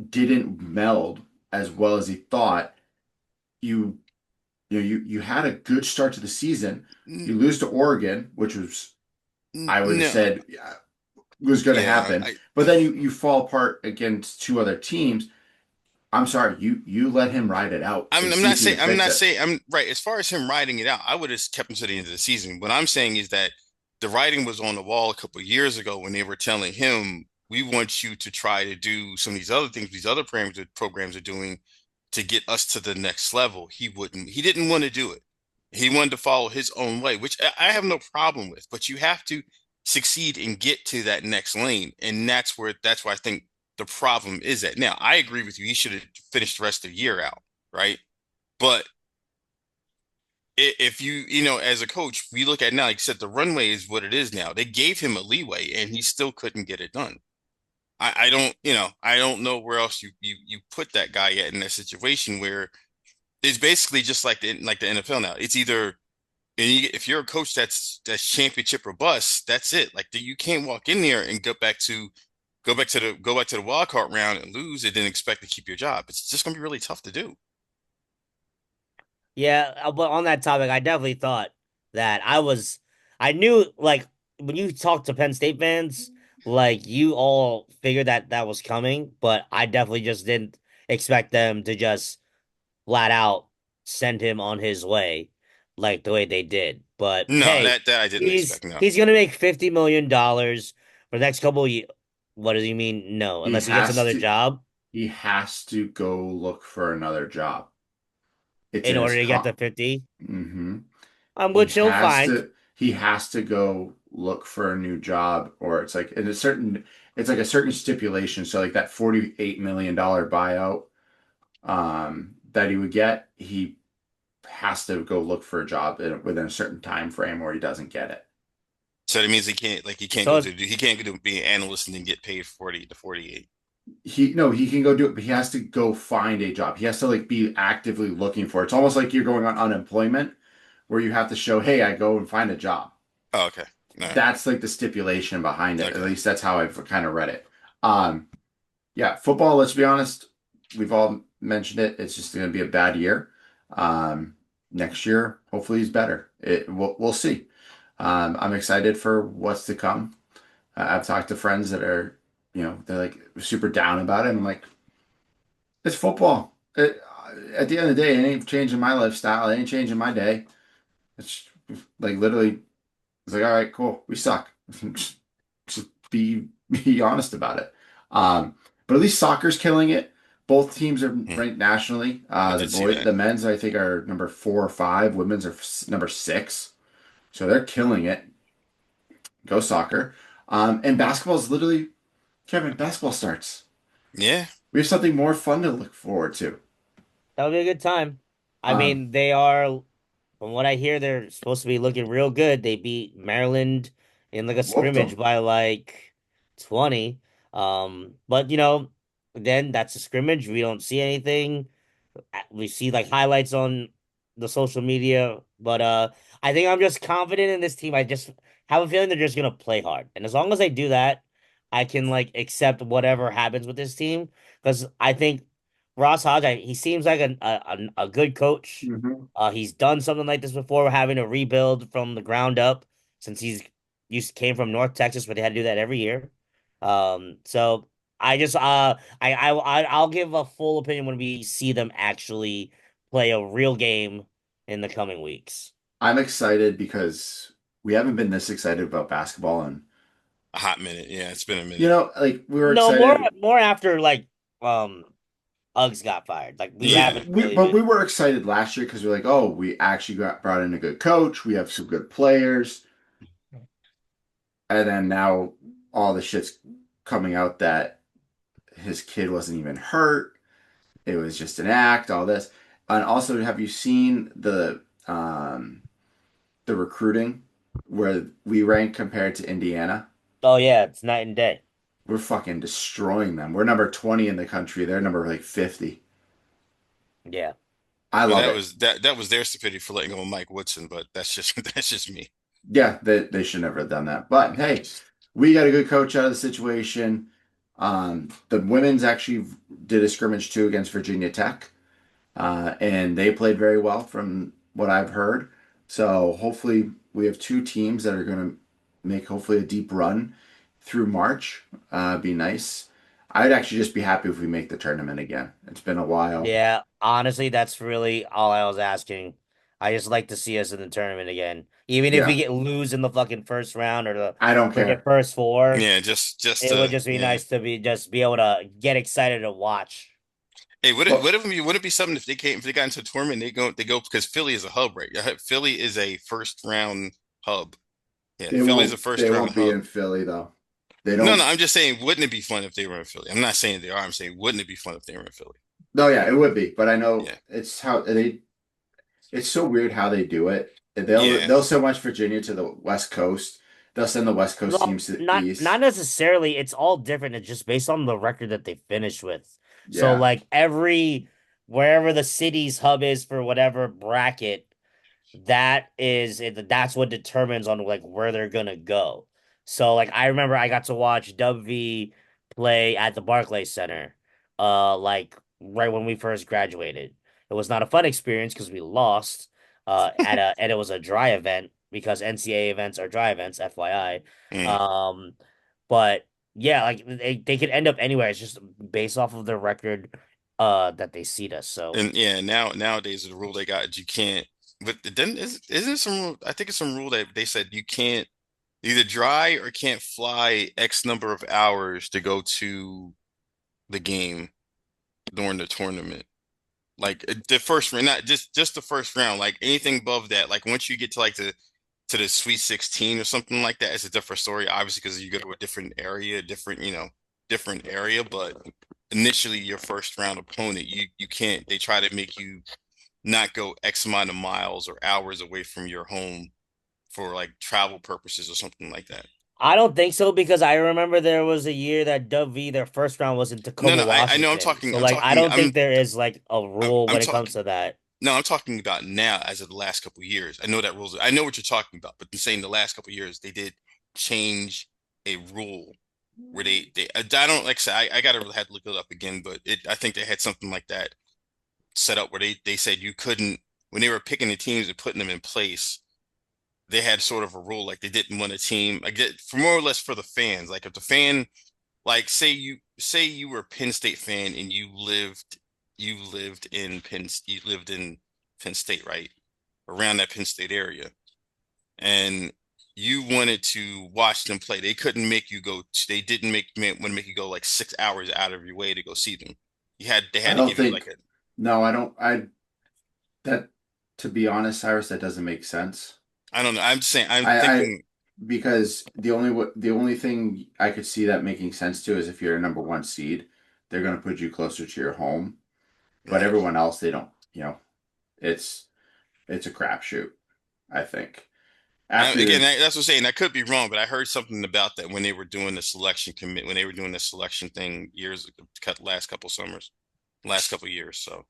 didn't meld as well as he thought. You you had a good start to the season. N- You lose to Oregon, which was I would have No. said was going to Yeah. happen, but then you fall apart against two other teams. I'm sorry, you let him ride it out and I'm see not if he saying. can I'm fix not it. saying. I'm right. As far as him riding it out, I would have kept him to the end of the season. What I'm saying is that the writing was on the wall a couple of years ago when they were telling him, "We want you to try to do some of these other things, these other programs are doing to get us to the next level." He wouldn't. He didn't want to do it. He wanted to follow his own way, which I have no problem with. But you have to succeed and get to that next lane, and that's where I think the problem is at. Now, I agree with you. He should have finished the rest of the year out, right? But if as a coach, we look at now, like you said, the runway is what it is now. They gave him a leeway, and he still couldn't get it done. I don't, I don't know where else you put that guy yet in that situation where it's basically just like the NFL now. It's either if you're a coach that's championship or bust, that's it. Like you can't walk in there and go back to the wild card round and lose and then expect to keep your job. It's just gonna be really tough to do. Yeah, but on that topic, I definitely thought that I knew like when you talk to Penn State fans, like you all figured that that was coming, but I definitely just didn't expect them to just flat out send him on his way like the way they did. But No, hey, that I didn't he's expect. No. he's gonna make $50 million for the next couple of years. What does he mean? No, He unless he gets has another to job he has to go look for another job. It's in in his order to get con. the 50. Hmm. He Which he'll has find. to he has to go look for a new job, or it's like in a certain it's like a certain stipulation. So like that $48 million buyout that he would get, he has to go look for a job within a certain time frame, or he doesn't get it. So that means he can't So he can't go to be an analyst and then get paid 40 to 48. he no, he can go do it, but he has to go find a job. He has to like be actively looking for it. It's almost like you're going on unemployment where you have to show, hey, I go and find a job. Oh, okay. All right. That's like the stipulation behind it. At Okay. least that's how I've kind of read it. Um, yeah, football, let's be honest, we've all mentioned it. It's just going to be a bad year. Um, Next year, hopefully he's better. We'll see. I'm excited for what's to come. I've talked to friends that are, they're like super down about it. I'm like, it's football. At the end of the day, it ain't changing my lifestyle. It ain't changing my day. It's like literally, it's like, all right, cool. We suck. Just be honest about it. But at least soccer's killing it. Both teams are Hmm. ranked nationally. I The did see that. the men's I think are number 4 or 5. Women's are number 6. So they're killing it. Go soccer. And basketball is literally Kevin. Basketball starts. Yeah. We have something more fun to look forward to. That would be a good time. I Um, mean, they are, from what I hear, they're supposed to be looking real good. They beat Maryland in like a Whooped scrimmage them. by like 20. But then that's a scrimmage. We don't see anything. We see like highlights on the social media, but I think I'm just confident in this team. I just have a feeling they're just gonna play hard, and as long as they do that, I can like accept whatever happens with this team because I think Ross Hodge, he seems like a good coach. Mhm. He's done something like this before, having to rebuild from the ground up since he's used came from North Texas, where they had to do that every year. So I just I'll give a full opinion when we see them actually play a real game in the coming weeks. I'm excited because we haven't been this excited about basketball, and A hot minute. Yeah, it's been a minute. like we were No, more excited. more after like um Uggs got fired. Like we But Yeah. haven't we really but we been. were excited last year because we're like, oh, we actually brought in a good coach. We have some good players, and then now all the shit's coming out that his kid wasn't even hurt. It was just an act. All this, and also, have you seen the recruiting where we rank compared to Indiana? Oh yeah, it's night and day. We're fucking destroying them. We're number 20 in the country. They're number like 50. Yeah. I But love that it. was that was their stupidity for letting go of Mike Woodson, but that's just that's just me. Yeah, they should never have done that. But hey, we got a good coach out of the situation. The women's actually did a scrimmage too against Virginia Tech, and they played very well from what I've heard. So hopefully we have 2 teams that are going to make hopefully a deep run through March. Be nice. I'd actually just be happy if we make the tournament again. It's been a while. Yeah, honestly, that's really all I was asking. I just like to see us in the tournament again. Even if we Yeah, get lose in the fucking first round or the I don't freaking care. first four, Yeah, just it would just be yeah. nice to be able to get excited to watch. Hey, But would it be something if they got into a tournament they go because Philly is a hub, right? Yeah, Philly is a first round hub. Yeah, Philly's a first they round won't be hub. in Philly though. They No, no, don't. I'm just saying, wouldn't it be fun if they were in Philly? I'm not saying they are. I'm saying, wouldn't it be fun if they were in Philly? No, yeah, it would be. But I know Yeah, it's how they. It's so weird how they do it. yeah. They'll send much Virginia to the West Coast. They'll send the West Coast Well, teams to the not East. necessarily. It's all different. It's just based on the record that they finished with. So Yeah, like every wherever the city's hub is for whatever bracket, that's what determines on like where they're gonna go. So like I remember I got to watch WV play at the Barclays Center, like right when we first graduated. It was not a fun experience because we lost, and it was a dry event because NCAA events are dry events, FYI. Mm. Um, but yeah, like they could end up anywhere. It's just based off of their record, that they seed us. So And yeah, nowadays the rule they got you can't. But then isn't it some rule? I think it's some rule that they said you can't either dry or can't fly X number of hours to go to the game during the tournament. Like the first round, not just the first round. Like anything above that, like once you get to like the Sweet 16 or something like that, it's a different story. Obviously, because you go to a different area, different area. But initially, your first round opponent, you can't. They try to make you not go X amount of miles or hours away from your home for like travel purposes or something like that. I don't think so because I remember there was a year that Dub V their first round was in No, Tacoma, no, I know. I'm Washington. talking. So I'm like I talking. don't think there is like a rule I'm when it comes talking. to that. No, I'm talking about now as of the last couple of years. I know that rules. I know what you're talking about, but I'm saying the last couple of years they did change a rule where I don't like I said, I gotta have to look it up again, but I think they had something like that set up where they said you couldn't when they were picking the teams and putting them in place, they had sort of a rule like they didn't want a team like for more or less for the fans. Like if the fan like say you were a Penn State fan and you lived in Penn State, right? Around that Penn State area. And you wanted to watch them play. They couldn't make you go they didn't want to make you go like 6 hours out of your way to go see them. They I had to don't give you like think. a No, I don't. That to be honest, Cyrus, that doesn't make sense. I don't know. I'm just saying I'm I thinking because the only thing I could see that making sense to is if you're a number one seed, they're going to put you closer to your home. But right. everyone else, they don't. It's it's a crapshoot. I think Again, after that's what I'm saying. I could be wrong, but I heard something about that when they were doing the selection commit when they were doing the selection thing years ago, last couple summers, last couple years. So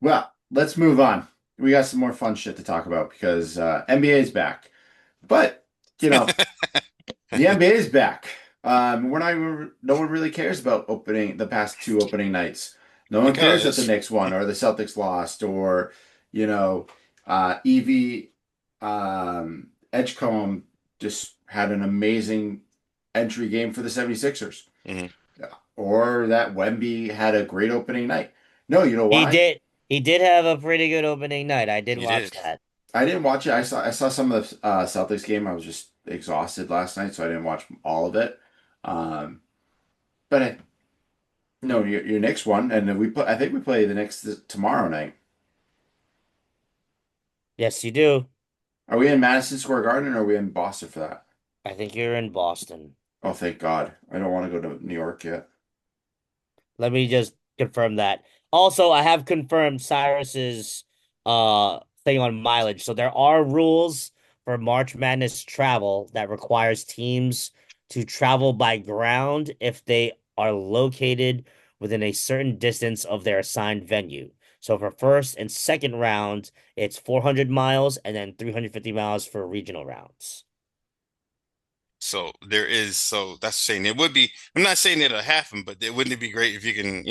well, let's move on. We got some more fun shit to talk about because NBA is back. But you know, the NBA is back. We're not even, no one really cares about opening the past two opening nights. No one cares that the because Knicks won or the Celtics lost or you know, Evie Edgecombe just had an amazing entry game for the 76ers. mhm, Or that Wemby had a great opening night. No, you know He why? did he did have a pretty good opening night. I did he watch did. that. I didn't watch it. I saw some of the Celtics game. I was just exhausted last night, so I didn't watch all of it. But no, your Knicks won, and we play. I think we play the Knicks tomorrow night. Yes, you do. Are we in Madison Square Garden or are we in Boston for that? I think you're in Boston. Oh, thank God. I don't want to go to New York yet. Let me just confirm that. Also, I have confirmed Cyrus's thing on mileage. So there are rules for March Madness travel that requires teams to travel by ground if they are located within a certain distance of their assigned venue. So for first and second round, it's 400 miles and then 350 miles for regional rounds. So there is. So that's saying it would be. I'm not saying it'll happen, but wouldn't it be great if you can,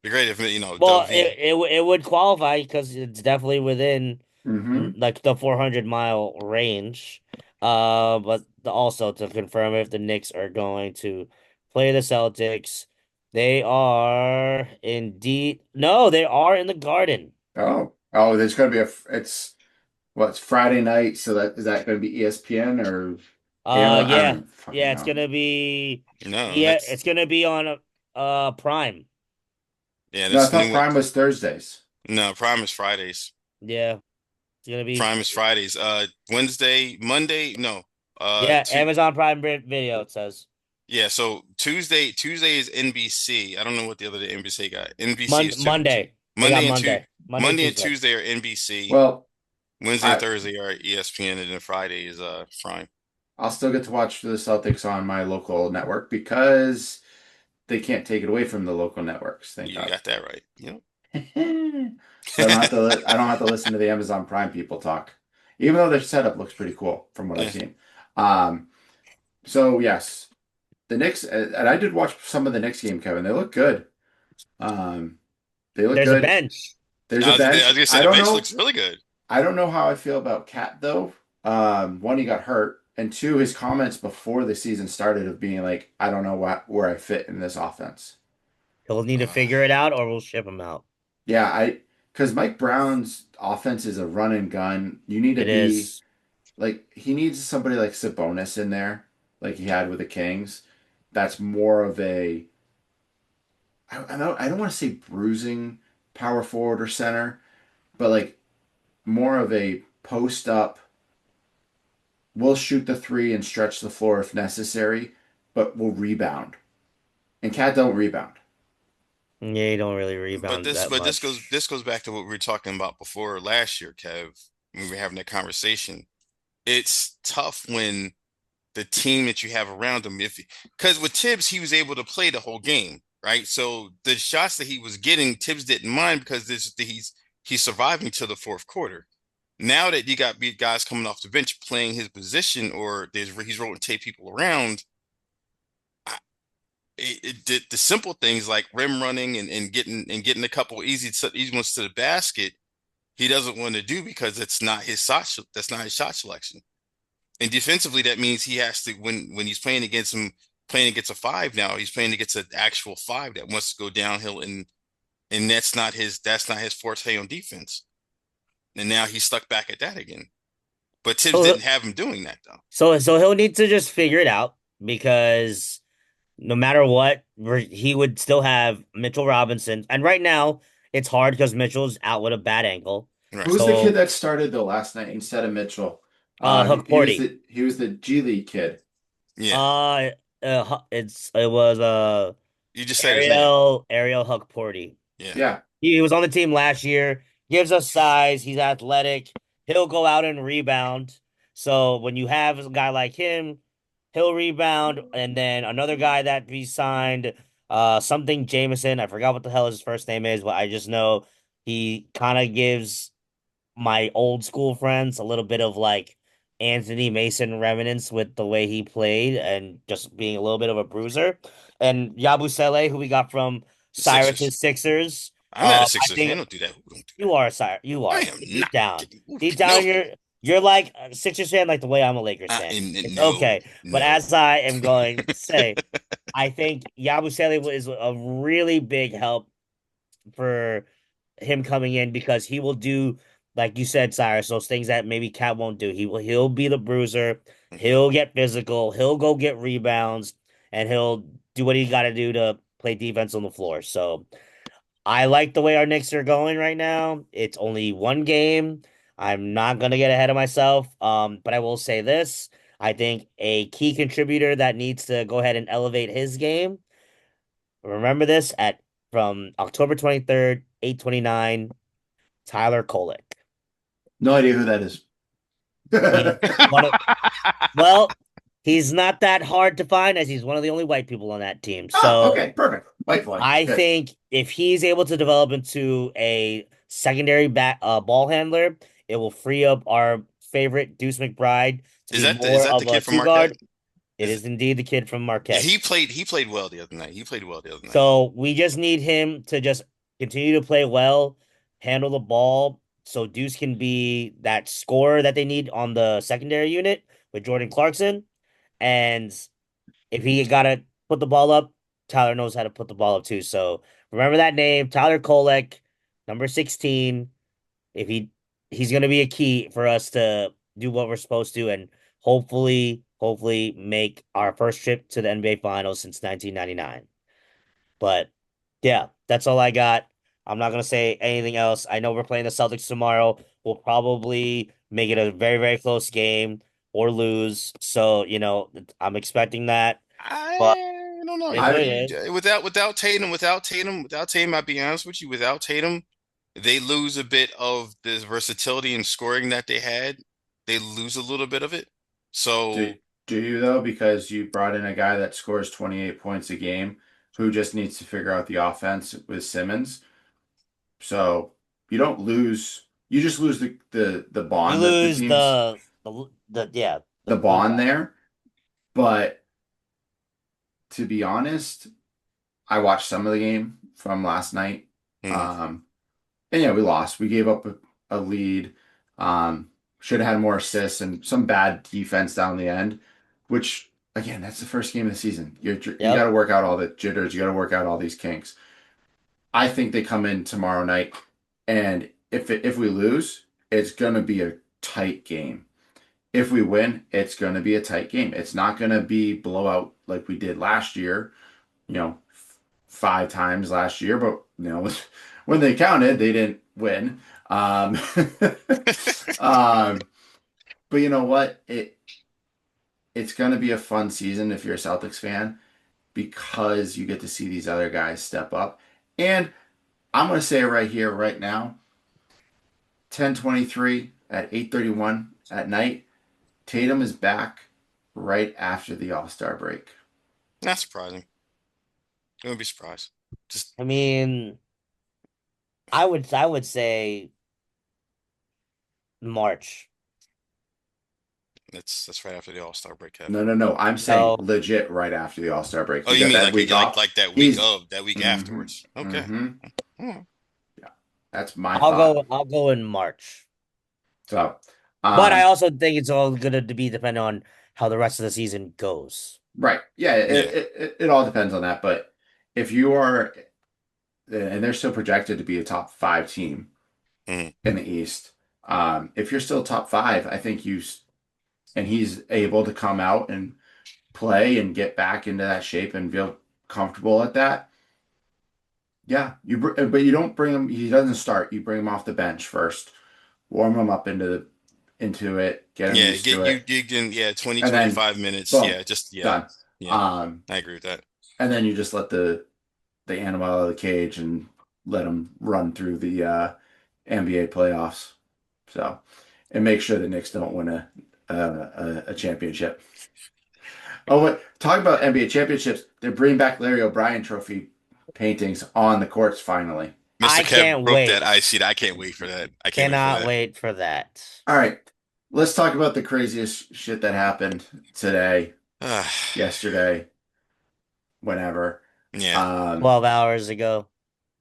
be great if Well, Dove V. it would qualify because it's definitely within Mm-hmm. like the 400-mile range. But also to confirm if the Knicks are going to play the Celtics, they are indeed no, they are in the Garden. Oh, there's gonna be it's it's Friday night, so that is that gonna be ESPN or Amazon? I don't Yeah, even fucking yeah, it's know. gonna be No, yeah, next. it's gonna be on Prime. Yeah, No, I this thought new one. Prime was Thursdays. No, Prime is Fridays. Yeah, it's gonna be Prime is Fridays. Wednesday, Monday. No. yeah, Two. Amazon Prime Video. It says Yeah. So Tuesday is NBC. I don't know what the other day NBC got. NBC is Monday. They got Monday and Monday and Tuesday. Tuesday are NBC. Well, Wednesday and I Thursday are ESPN, and then Friday is Prime. I'll still get to watch the Celtics on my local network because they can't take it away from the local networks, thank You God. got that right. Yep. So I don't have to listen to the Amazon Prime people talk. Even though their setup looks pretty cool from what I've Yeah. seen. Um, so yes, the Knicks and I did watch some of the Knicks game, Kevin. They look good. Um, they look There's a good. bench. There's a I bench. was gonna say the bench looks really good. I don't know how I feel about Cat though. One, he got hurt, and two, his comments before the season started of being like, I don't know where I fit in this offense. He'll need to Uh, figure it out or we'll ship him out. Yeah, because Mike Brown's offense is a run and gun. You need to It be is. like he needs somebody like Sabonis in there, like he had with the Kings. That's more of a I don't want to say bruising power forward or center, but like more of a post up. We'll shoot the three and stretch the floor if necessary, but we'll rebound. And Cat don't rebound. Yeah, you don't really but rebound this that but this much. goes back to what we were talking about before last year, Kev. When we were having that conversation. it's tough when the team that you have around him, if because with Tibbs, he was able to play the whole game, right? So the shots that he was getting, Tibbs didn't mind because he's surviving to the fourth quarter. Now that you got guys coming off the bench playing his position, or he's rotating people around, the simple things like rim running and getting a couple easy ones to the basket, he doesn't want to do because it's not his shot. That's not his shot selection. And defensively, that means he has to when he's playing against a five now. He's playing against an actual five that wants to go downhill, and that's not his forte on defense. And now he's stuck back at that again. But Tibbs So didn't have him doing that though. so he'll need to just figure it out because no matter what, he would still have Mitchell Robinson. And right now, it's hard because Mitchell's out with a bad ankle. Who Right. was the kid So, that started the last night instead of Mitchell? Hook He was Porty. the G League kid. Yeah. Uh, it was You just said his name. Ariel Huck Porty. Yeah. Yeah. He was on the team last year. Gives us size. He's athletic. He'll go out and rebound. So when you have a guy like him, he'll rebound. And then another guy that we signed, something Jameson. I forgot what the hell his first name is, but I just know he kind of gives my old school friends a little bit of like Anthony Mason remnants with the way he played and just being a little bit of a bruiser. And Yabusele, who we got from The Sixers. Cyrus's Sixers. I'm not a I Sixers fan. think Don't do that. Don't do you are Cyrus. You that. I are am deep not down. kidding. Deep No. down, you're like a Sixers fan, like the way I'm a Lakers fan. It's No. okay. But No. as I am going to say, I think Yabusele is a really big help for him coming in because he will do, like you said, Cyrus, those things that maybe Cat won't do. He'll be the bruiser. Mhm. He'll get physical. He'll go get rebounds, and he'll do what he got to do to play defense on the floor. So I like the way our Knicks are going right now. It's only one game. I'm not gonna get ahead of myself. But I will say this. I think a key contributor that needs to go ahead and elevate his game. Remember this at from October 23rd, 8:29, Tyler Kolek. No idea who that is. He's one of well, he's not that hard to find as he's one of the only white people on that team. Ah, So okay, perfect. White boy. I Good. think if he's able to develop into a secondary ball handler, it will free up our favorite Deuce McBride to be Is more that the of a kid from two Marquette? guard. It Is is indeed the kid from Yeah, Marquette. he played well the other night. He played well the other night. So we just need him to just continue to play well, handle the ball, so Deuce can be that scorer that they need on the secondary unit with Jordan Clarkson. And if he gotta put the ball up, Tyler knows how to put the ball up too. So remember that name, Tyler Kolek, number 16. If he's gonna be a key for us to do what we're supposed to and hopefully make our first trip to the NBA Finals since 1999. But yeah, that's all I got. I'm not gonna say anything else. I know we're playing the Celtics tomorrow. We'll probably make it a very, very close game or lose. So, I'm expecting that. But I don't know. it is what it I is. Without Tatum, I'll be honest with you, without Tatum, they lose a bit of the versatility and scoring that they had. They lose a little bit of it. do So do you though, because you brought in a guy that scores 28 points a game who just needs to figure out the offense with Simmons. So you don't lose, you just lose the We bond that the lose teams the the glue bond guy. there. But to be honest, I watched some of the game from last night. mhm. Um, and yeah, we lost. We gave up a lead. Should have had more assists and some bad defense down the end, which again, that's the first game of the season. You got Yep. to work out all the jitters. You got to work out all these kinks. I think they come in tomorrow night, and if we lose, it's gonna be a tight game. If we win, it's gonna be a tight game. It's not gonna be blowout like we did last year. Five times last year, but when they counted, they didn't win. Um, but you know what? It's gonna be a fun season if you're a Celtics fan because you get to see these other guys step up. And I'm gonna say it right here, right now, 10:23 at 8:31 at night. Tatum is back right after the All-Star break. Not surprising. I wouldn't be surprised. Just I mean, I would say March. that's right after the All-Star break, Kev. No, no, no. I'm saying No, legit right after the All-Star break. Oh, He you got mean that like week off. like that week He's of that week mm-hmm, afterwards? Okay. mm-hmm. Hmm. Yeah, that's my I'll thought. go. I'll go in March. So, But I um, also think it's all going to be dependent on how the rest of the season goes. right. Yeah, Yeah. it all depends on that. But if you are, and they're still projected to be a top five team Hmm. in the East. If you're still top five, I think and he's able to come out and play and get back into that shape and feel comfortable at that. Yeah, but you don't bring him. He doesn't start. You bring him off the bench first, warm him up into it, get him Yeah, used get to you it, digged in, yeah, 20, and then 25 minutes. boom, Yeah, just yeah. done. Yeah. Um, I agree with that. and then you just let the animal out of the cage and let him run through the NBA playoffs. So, and make sure the Knicks don't win a championship. Oh, wait, talk about NBA championships. They're bringing back Larry O'Brien Trophy paintings on the courts finally. Mr. I Kev can't broke that wait. ice sheet. I can't wait for that. I can't wait for Cannot that. wait for that. All right, let's talk about the craziest shit that happened today, Ah, yesterday, whenever. yeah, Um, 12 hours ago.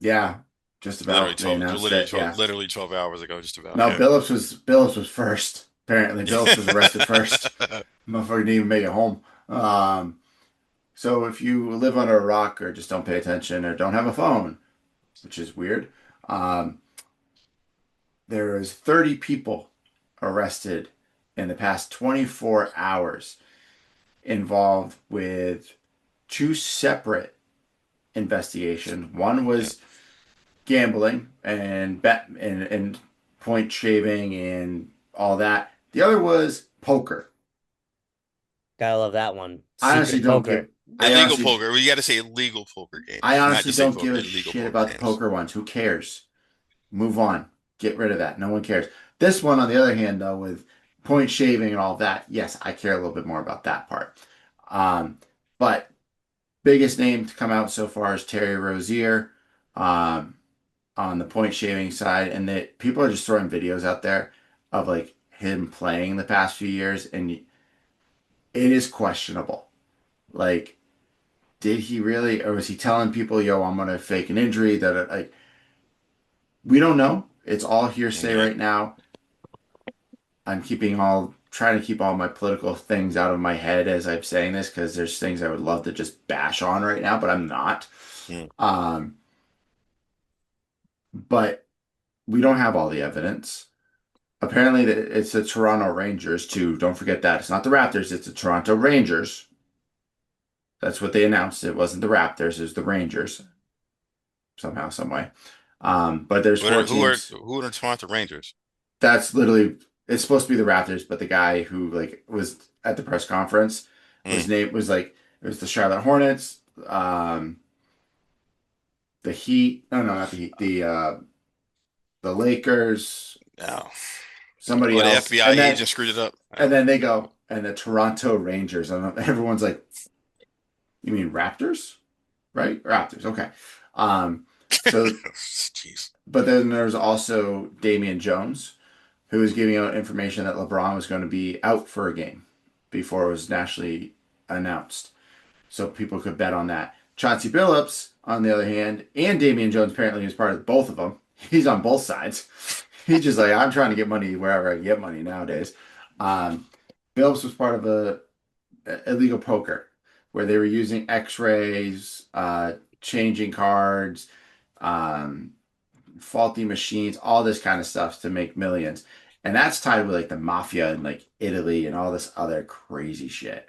yeah, just literally about. They 12, announced it. Yeah. literally 12 hours ago, just about. No, Yeah. Billups was first. Apparently, Billups was arrested first. Motherfucker didn't even make it home. So if you live under a rock or just don't pay attention or don't have a phone, which is weird, um, there is 30 people arrested in the past 24 hours involved with two separate investigations. One Yeah. was gambling and bet and point shaving and all that. The other was poker. Gotta love that one. I honestly Secret don't give poker. I Illegal honestly poker. We got to say illegal poker I games, not honestly just say don't poker, give a illegal shit poker about the games. poker ones. Who cares? Move on. Get rid of that. No one cares. This one, on the other hand, though, with point shaving and all that, yes, I care a little bit more about that part. Um, but biggest name to come out so far is Terry Rozier um, on the point shaving side, and that people are just throwing videos out there of like him playing the past few years, and it is questionable. Like, did he really, or was he telling people, "Yo, I'm gonna fake an injury"? That like we don't know. It's all hearsay Yeah. right now. I'm trying to keep all my political things out of my head as I'm saying this because there's things I would love to just bash on right now, but I'm not. Mm. Um, but we don't have all the evidence. Apparently, it's the Toronto Rangers too. Don't forget that it's not the Raptors; it's the Toronto Rangers. That's what they announced. It wasn't the Raptors; it was the Rangers somehow, some way. But there's What four are teams. who are the Toronto Rangers? That's literally it's supposed to be the Raptors, but the guy who like was at the press conference Mm. was like it was the Charlotte Hornets, the Heat. No, no, not the Heat. The Lakers, Oh. somebody Oh, the else, FBI agent screwed it up. and Oh. then they go and the Toronto Rangers. And everyone's like, "You mean Raptors, right? Raptors, okay." Um, so, Jeez. but then there's also Damian Jones, who was giving out information that LeBron was going to be out for a game before it was nationally announced. So people could bet on that. Chauncey Billups, on the other hand, and Damian Jones apparently is part of both of them. He's on both sides. He's just like, I'm trying to get money wherever I can get money nowadays. Um, Billups was part of a illegal poker where they were using X-rays, changing cards, um, faulty machines, all this kind of stuff to make millions. And that's tied with like the mafia and like Italy and all this other crazy shit.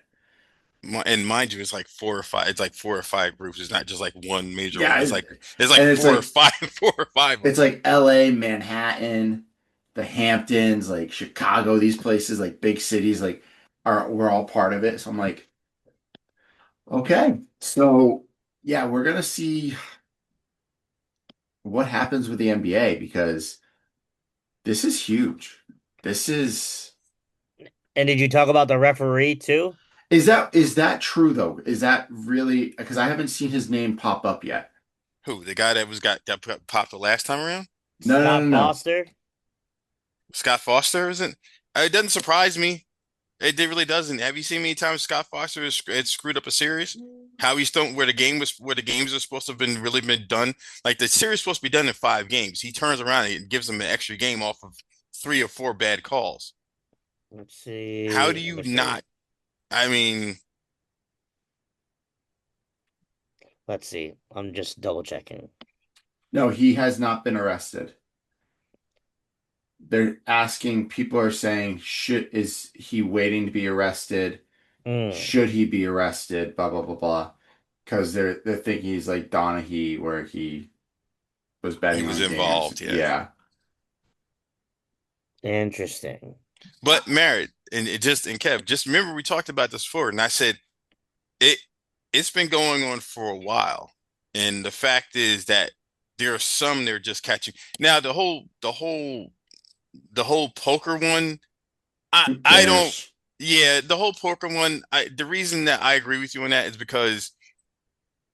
And mind you, it's like four or five. It's like four or five groups. It's not just like one major one. Yeah, It's like and four or five, four or five of it's them. like LA, Manhattan, the Hamptons, like Chicago, these places, like big cities, like are we're all part of it. So I'm like, okay. So yeah, we're gonna see what happens with the NBA because this is huge. This is And did you talk about the referee too? Is that true though? Is that really because I haven't seen his name pop up yet? Who? The guy that popped the last time around? No, no, no, Scott no. Foster? Scott Foster isn't. It doesn't surprise me. It really doesn't. Have you seen many times Scott Foster has screwed up a series? How he's done where the games are supposed to have been done. Like the series is supposed to be done in 5 games. He turns around and gives them an extra game off of 3 or 4 bad calls. Let's How see. do Let you me see. not? I mean, Let's see. I'm just double checking. No, he has not been arrested. They're asking, people are saying, is he waiting to be arrested? Hmm. Should he be arrested? Blah blah blah blah. Because they're thinking he's like Donaghy, where he was he betting was on games. involved, yeah. Yeah. Interesting. But Merritt and Kev, just remember we talked about this before, and I said it it's been going on for a while. And the fact is that there are some they're just catching. Now the whole poker one, Who I don't cares? yeah, the whole poker one, the reason that I agree with you on that is because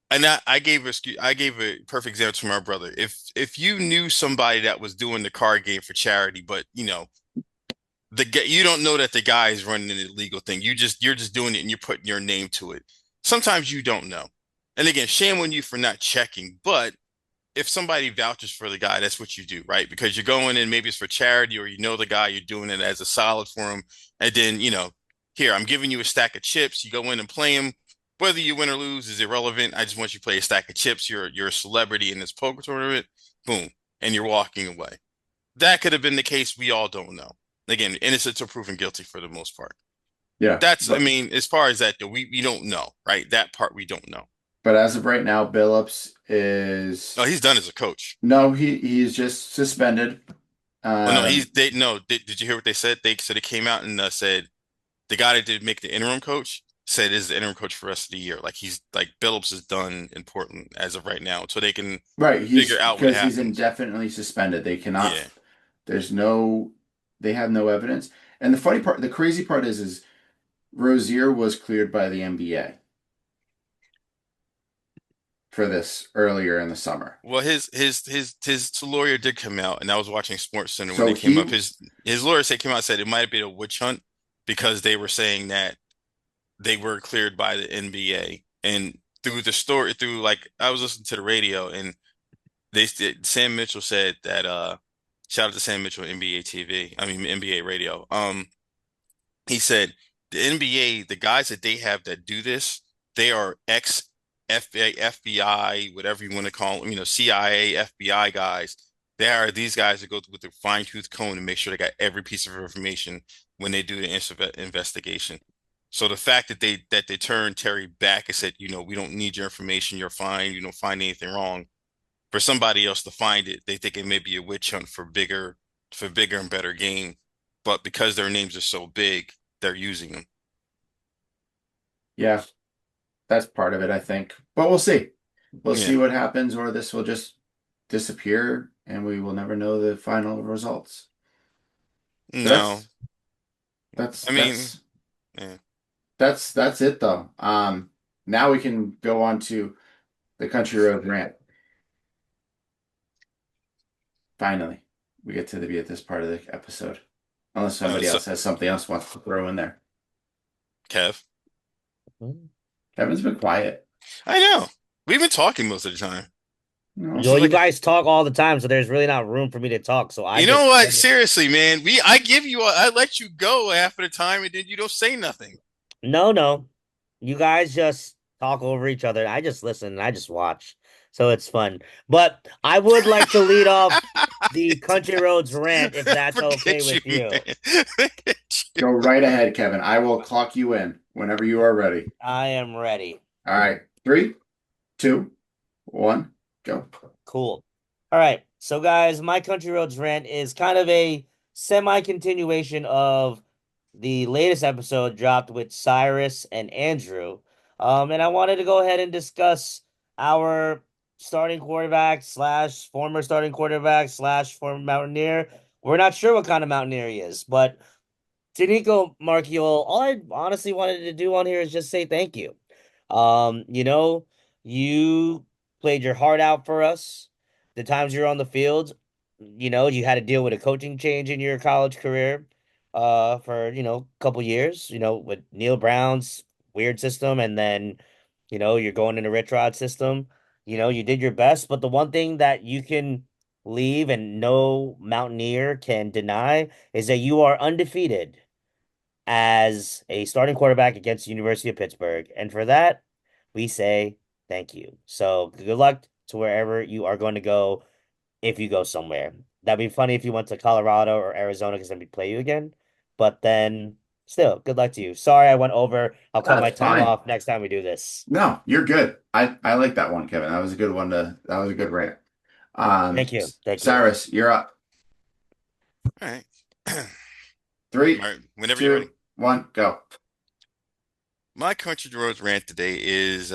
and I gave a perfect example to my brother. If you knew somebody that was doing the card game for charity, but you don't know that the guy is running an illegal thing. You're just doing it and you're putting your name to it. Sometimes you don't know. And again, shame on you for not checking. But if somebody vouches for the guy, that's what you do, right? Because you're going in, maybe it's for charity or you know the guy, you're doing it as a solid for him. And then, here, I'm giving you a stack of chips. You go in and play him. Whether you win or lose is irrelevant. I just want you to play a stack of chips. You're a celebrity in this poker tournament. Boom. And you're walking away. That could have been the case. We all don't know. Again, innocent or proven guilty for the most part. Yeah, I mean, as far as that, though, we don't know, right? That part we don't know. but as of right now, Billups Oh, is he's done as a coach. no, he's just suspended. Oh no, Um, no. Did you hear what they said? They came out and said the guy that did make the interim coach said is the interim coach for the rest of the year. Like he's like Billups is done in Portland as of right now, so they can right, figure he's out what because he's happens. indefinitely suspended. They cannot. Yeah. There's no. They have no evidence. And the funny part, the crazy part is Rozier was cleared by the NBA for this earlier in the summer. Well, his lawyer did come out, and I was watching Sports Center when So they came up. he, His lawyer came out and said it might have been a witch hunt because they were saying that they were cleared by the NBA. And through the story, through like I was listening to the radio, and Sam Mitchell said that shout out to Sam Mitchell, NBA TV, I mean NBA radio. He said the NBA, the guys that they have that do this, they are ex FBI, whatever you want to call them, CIA, FBI guys. They are these guys that go with a fine tooth comb to make sure they got every piece of information when they do the investigation. So the fact that they turned Terry back and said, we don't need your information, you're fine, you don't find anything wrong. For somebody else to find it, they think it may be a witch hunt for bigger and better game. But because their names are so big, they're using them. yeah, that's part of it, I think. But we'll see. We'll Yeah. see what happens, or this will just disappear and we will never know the final results. But No, that's I mean, that's yeah. that's it though. Now we can go on to the Country Road rant. Finally, we get to be at this part of the episode. Unless somebody So else has something else wants to throw in there. Kev, Kevin's been quiet. I know we've been talking most of the time. No. This Well, is you like guys talk all the time, so there's really not room for me to talk. So I you know just what? Seriously, man, I let you go half of the time, and then you don't say nothing. no, no. You guys just talk over each other. I just listen and I just watch. So it's fun. But I would like to lead off the Country Roads rant if that's okay Forget you, with you. man. Forget you. Go right ahead, Kevin. I will clock you in whenever you are ready. I am ready. All right. Three, two, one, go. Cool. All right. So, guys, my Country Roads rant is kind of a semi continuation of the latest episode dropped with Cyrus and Andrew. And I wanted to go ahead and discuss our starting quarterback slash former starting quarterback slash former Mountaineer. We're not sure what kind of Mountaineer he is, but To Nico Marchiol, all I honestly wanted to do on here is just say thank you. You know, you played your heart out for us. The times you're on the field, you had to deal with a coaching change in your college career, for, a couple years, with Neil Brown's weird system, and then, you're going in a Rich Rod system. You did your best, but the one thing that you can leave and no Mountaineer can deny is that you are undefeated as a starting quarterback against the University of Pittsburgh. And for that, we say thank you. So good luck to wherever you are going to go if you go somewhere. That'd be funny if you went to Colorado or Arizona because then we'd play you again. But then still, good luck to you. Sorry I went over. I'll cut That's my time fine. off next time we do this. No, you're good. I like that one, Kevin. That was a good one that was a good rant. Thank you. Thank you. Cyrus, you're up. All right. Three, All right. Whenever you're ready. 2, 1, go. My country roads rant today is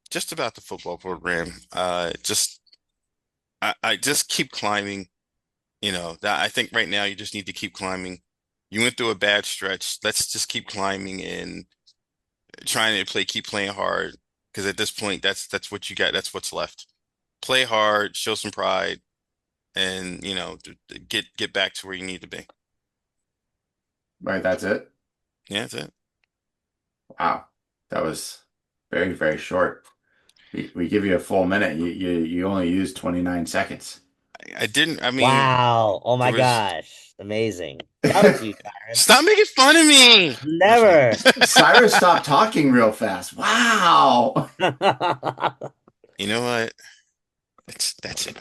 just about the football program. I just keep climbing. That I think right now you just need to keep climbing. You went through a bad stretch. Let's just keep climbing and trying to keep playing hard. Because at this point, that's what you got. That's what's left. Play hard, show some pride, and get back to where you need to be. Right, that's it. Yeah, that's it. Wow. That was very, very short. We give you a full minute. You only used 29 seconds. I didn't. I mean, Wow. Oh there my was. gosh. Amazing. Shout out to you, Cyrus. Stop making fun of me. I'm just Never. Cyrus stopped talking real fast. Wow. You know what? That's it.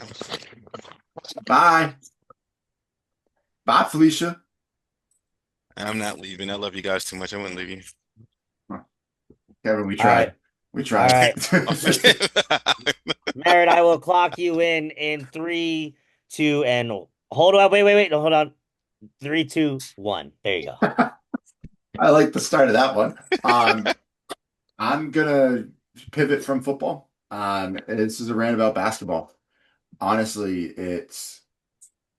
Bye. Bye, Felicia. I'm not leaving. I love you guys too much. I wouldn't leave you. Kevin, we All right. tried. We All tried. right. Merritt, I will clock you in three, two, and hold on. Wait. No, hold on. Three, two, one. There you go. I like the start of that one. I'm gonna pivot from football. This is a rant about basketball. Honestly, it's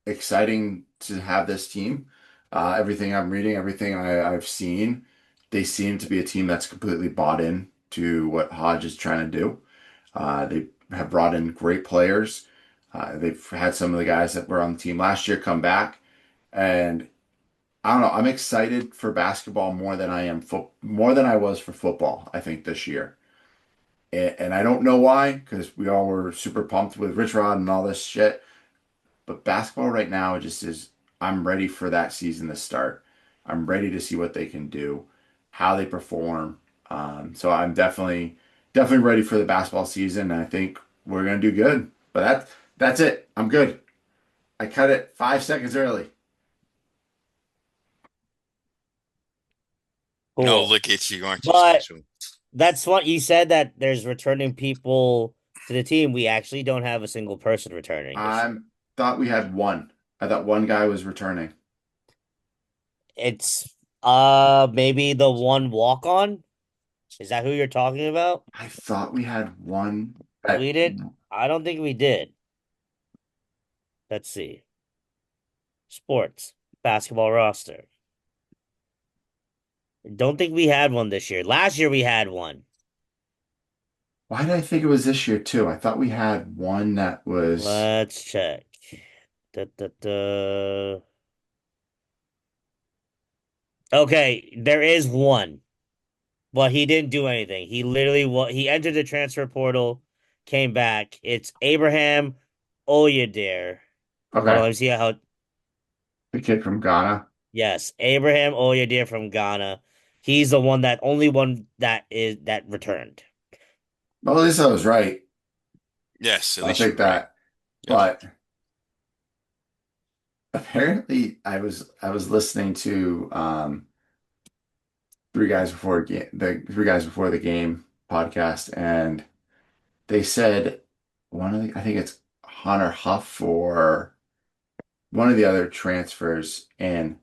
exciting to have this team. Everything I'm reading, everything I've seen, they seem to be a team that's completely bought in to what Hodge is trying to do. They have brought in great players. They've had some of the guys that were on the team last year come back, and I don't know. I'm excited for basketball more than I was for football, I think this year. And I don't know why, because we all were super pumped with Rich Rod and all this shit. But basketball right now just is, I'm ready for that season to start. I'm ready to see what they can do, how they perform. So I'm definitely ready for the basketball season. And I think we're gonna do good. But that's it. I'm good. I cut it 5 seconds early. No, Cool. look at you. Aren't you But special? that's what you said that there's returning people to the team. We actually don't have a single person returning this year. I thought we had one. I thought one guy was returning. It's maybe the one walk on. Is that who you're talking about? I thought we had one that We didn't. I don't think we did. Let's see. Sports basketball roster. Don't think we had one this year. Last year we had one. why did I think it was this year too? I thought we had one that was Let's check. Da, da, da. Okay, there is one, but he didn't do anything. He literally he entered the transfer portal, came back. It's Abraham Oyedere. Hold on, okay. let me see how. The kid from Ghana. Yes, Abraham Oyedere from Ghana. He's the only one that returned. Well, at least I was right. Yes, at I'll least you take were right. that. Yes. But apparently, I was listening to the three guys before the game podcast, and they said I think it's Hunter Huff or one of the other transfers, and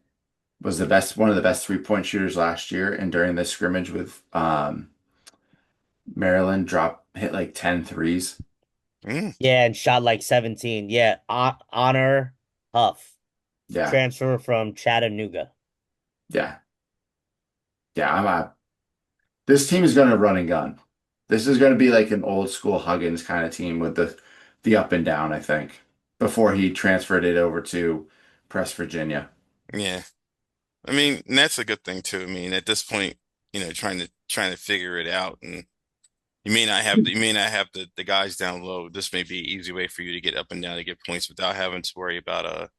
was one of the best 3-point shooters last year. And during this scrimmage with Maryland, hit like 10 threes. Mm. Yeah, and shot like 17. Yeah, Honor Huff. Yeah, transfer from Chattanooga. yeah, yeah. This team is going to run and gun. This is going to be like an old school Huggins kind of team with the up and down, I think, before he transferred it over to Press Virginia. Yeah. I mean, and that's a good thing too. I mean, at this point, trying to figure it out, and you may not have the guys down low. This may be an easy way for you to get up and down to get points without having to worry about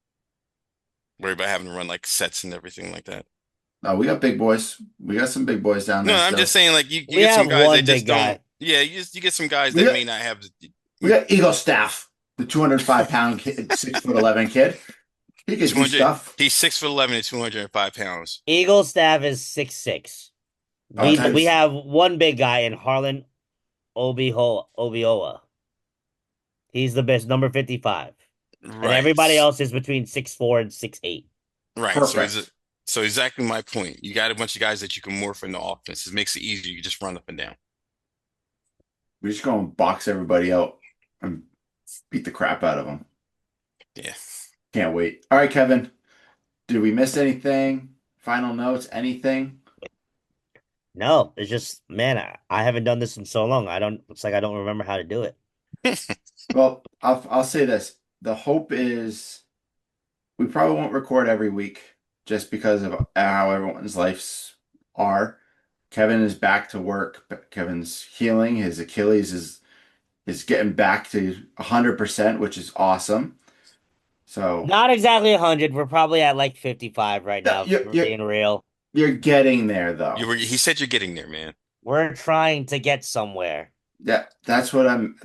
having to run like sets and everything like that. Oh, we got big boys. We got some big boys down No, there I'm just still. saying like you We get some have guys that one just big don't. guy. Yeah, you get some guys We that got may not have we got Eagle Staff, the 205-pound kid, 6'11" kid. He could do 200. stuff. He's 6'11" and 205 pounds. Eagle staff is 6'6". Oh, We times have one big guy in Harlan Obioa. He's the best, number 55. And Right. everybody else is between 6'4" and 6'8". Right. perfect. So exactly my point. You got a bunch of guys that you can morph into offense. It makes it easier. You just run up and down. We just go and box everybody out and beat the crap out of them. Yeah. Can't wait. All right, Kevin. Did we miss anything? Final notes? Anything? No, it's just, man, I haven't done this in so long. It's like I don't remember how to do it. Well, I'll say this. The hope is we probably won't record every week just because of how everyone's lives are. Kevin is back to work. Kevin's healing. His Achilles is getting back to 100%, which is awesome. So Not exactly 100. We're probably at like 55 right yeah, now, if we're being real. you're getting there though. He said you're getting there, man. We're trying to get somewhere. Yeah, that's what I'm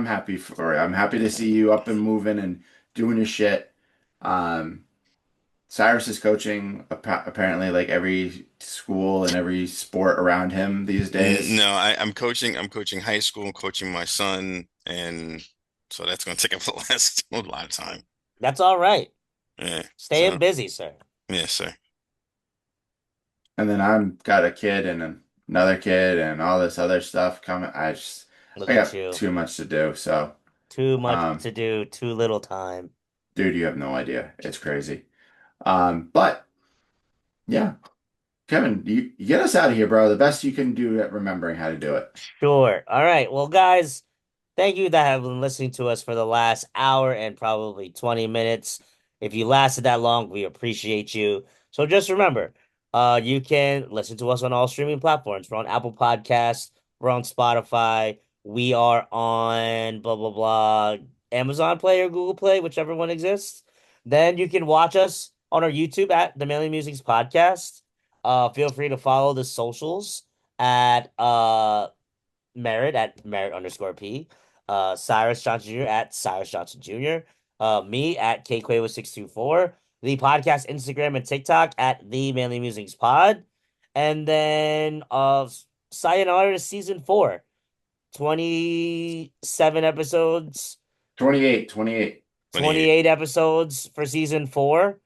happy for. I'm happy to see you up and moving and doing your shit. Um, Cyrus is coaching apparently like every school and every sport around him these days. No, I'm coaching high school, I'm coaching my son, and so that's gonna take up a lot of time. That's all right. Yeah. Staying So busy, sir. yes, sir. And then I'm got a kid and another kid and all this other stuff coming. Look I at got you. too much to do. So, Too much um, to do, too little time. dude, you have no idea. It's crazy. But yeah, Kevin, you get us out of here, bro. The best you can do at remembering how to do it. Sure. All right. Well, guys, thank you that have been listening to us for the last hour and probably 20 minutes. If you lasted that long, we appreciate you. So just remember, you can listen to us on all streaming platforms. We're on Apple Podcasts, we're on Spotify, we are on blah blah blah, Amazon Play or Google Play, whichever one exists. Then you can watch us on our YouTube at the Mainly Musings Podcast. Feel free to follow the socials at Merritt at Merritt underscore P. Cyrus Johnson Jr. at Cyrus Johnson Jr. Me at KQuaver624. The podcast Instagram and TikTok at the Manly Musings Pod. And then sayonara to season 4. 27 episodes, 28, 28. 28. 28 episodes for season 4,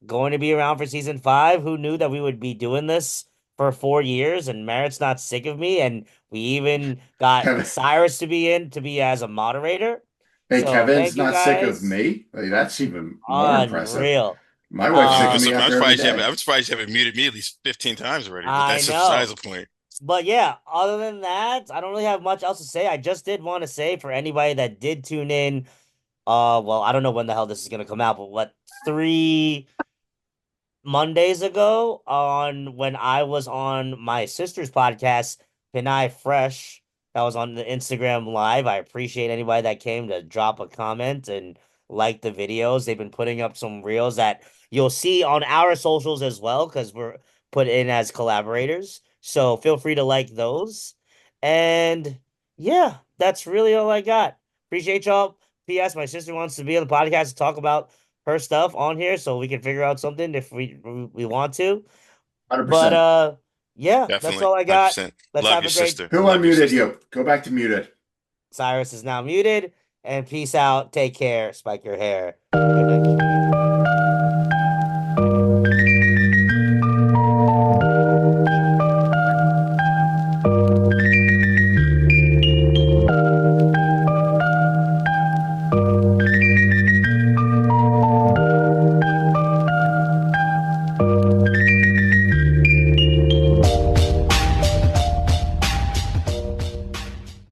going to be around for season 5. Who knew that we would be doing this for 4 years? And Merritt's not sick of me, and we even got Kevin, Cyrus to be as a moderator. hey, So Kevin's thank you not sick of guys. me. Like, that's even more impressive. Unreal. My wife's sick of me I'm after every surprised day. you haven't muted me at least 15 times already, but I that's besides know. the point. But yeah, other than that, I don't really have much else to say. I just did want to say for anybody that did tune in, well, I don't know when the hell this is gonna come out, but what, 3 Mondays ago, on when I was on my sister's podcast, Pinay Fresh, that was on the Instagram live. I appreciate anybody that came to drop a comment and like the videos. They've been putting up some reels that you'll see on our socials as well, because we're put in as collaborators. So feel free to like those. And yeah, that's really all I got. Appreciate y'all. P.S. My sister wants to be on the podcast to talk about her stuff on here so we can figure out something if we want to. But 100%. yeah, that's Definitely. all I got. 100%. Let's Love have your a great sister. Who Love your unmuted sister. you? Go back to muted. Cyrus is now muted, and peace out. Take care. Spike your hair. Good night.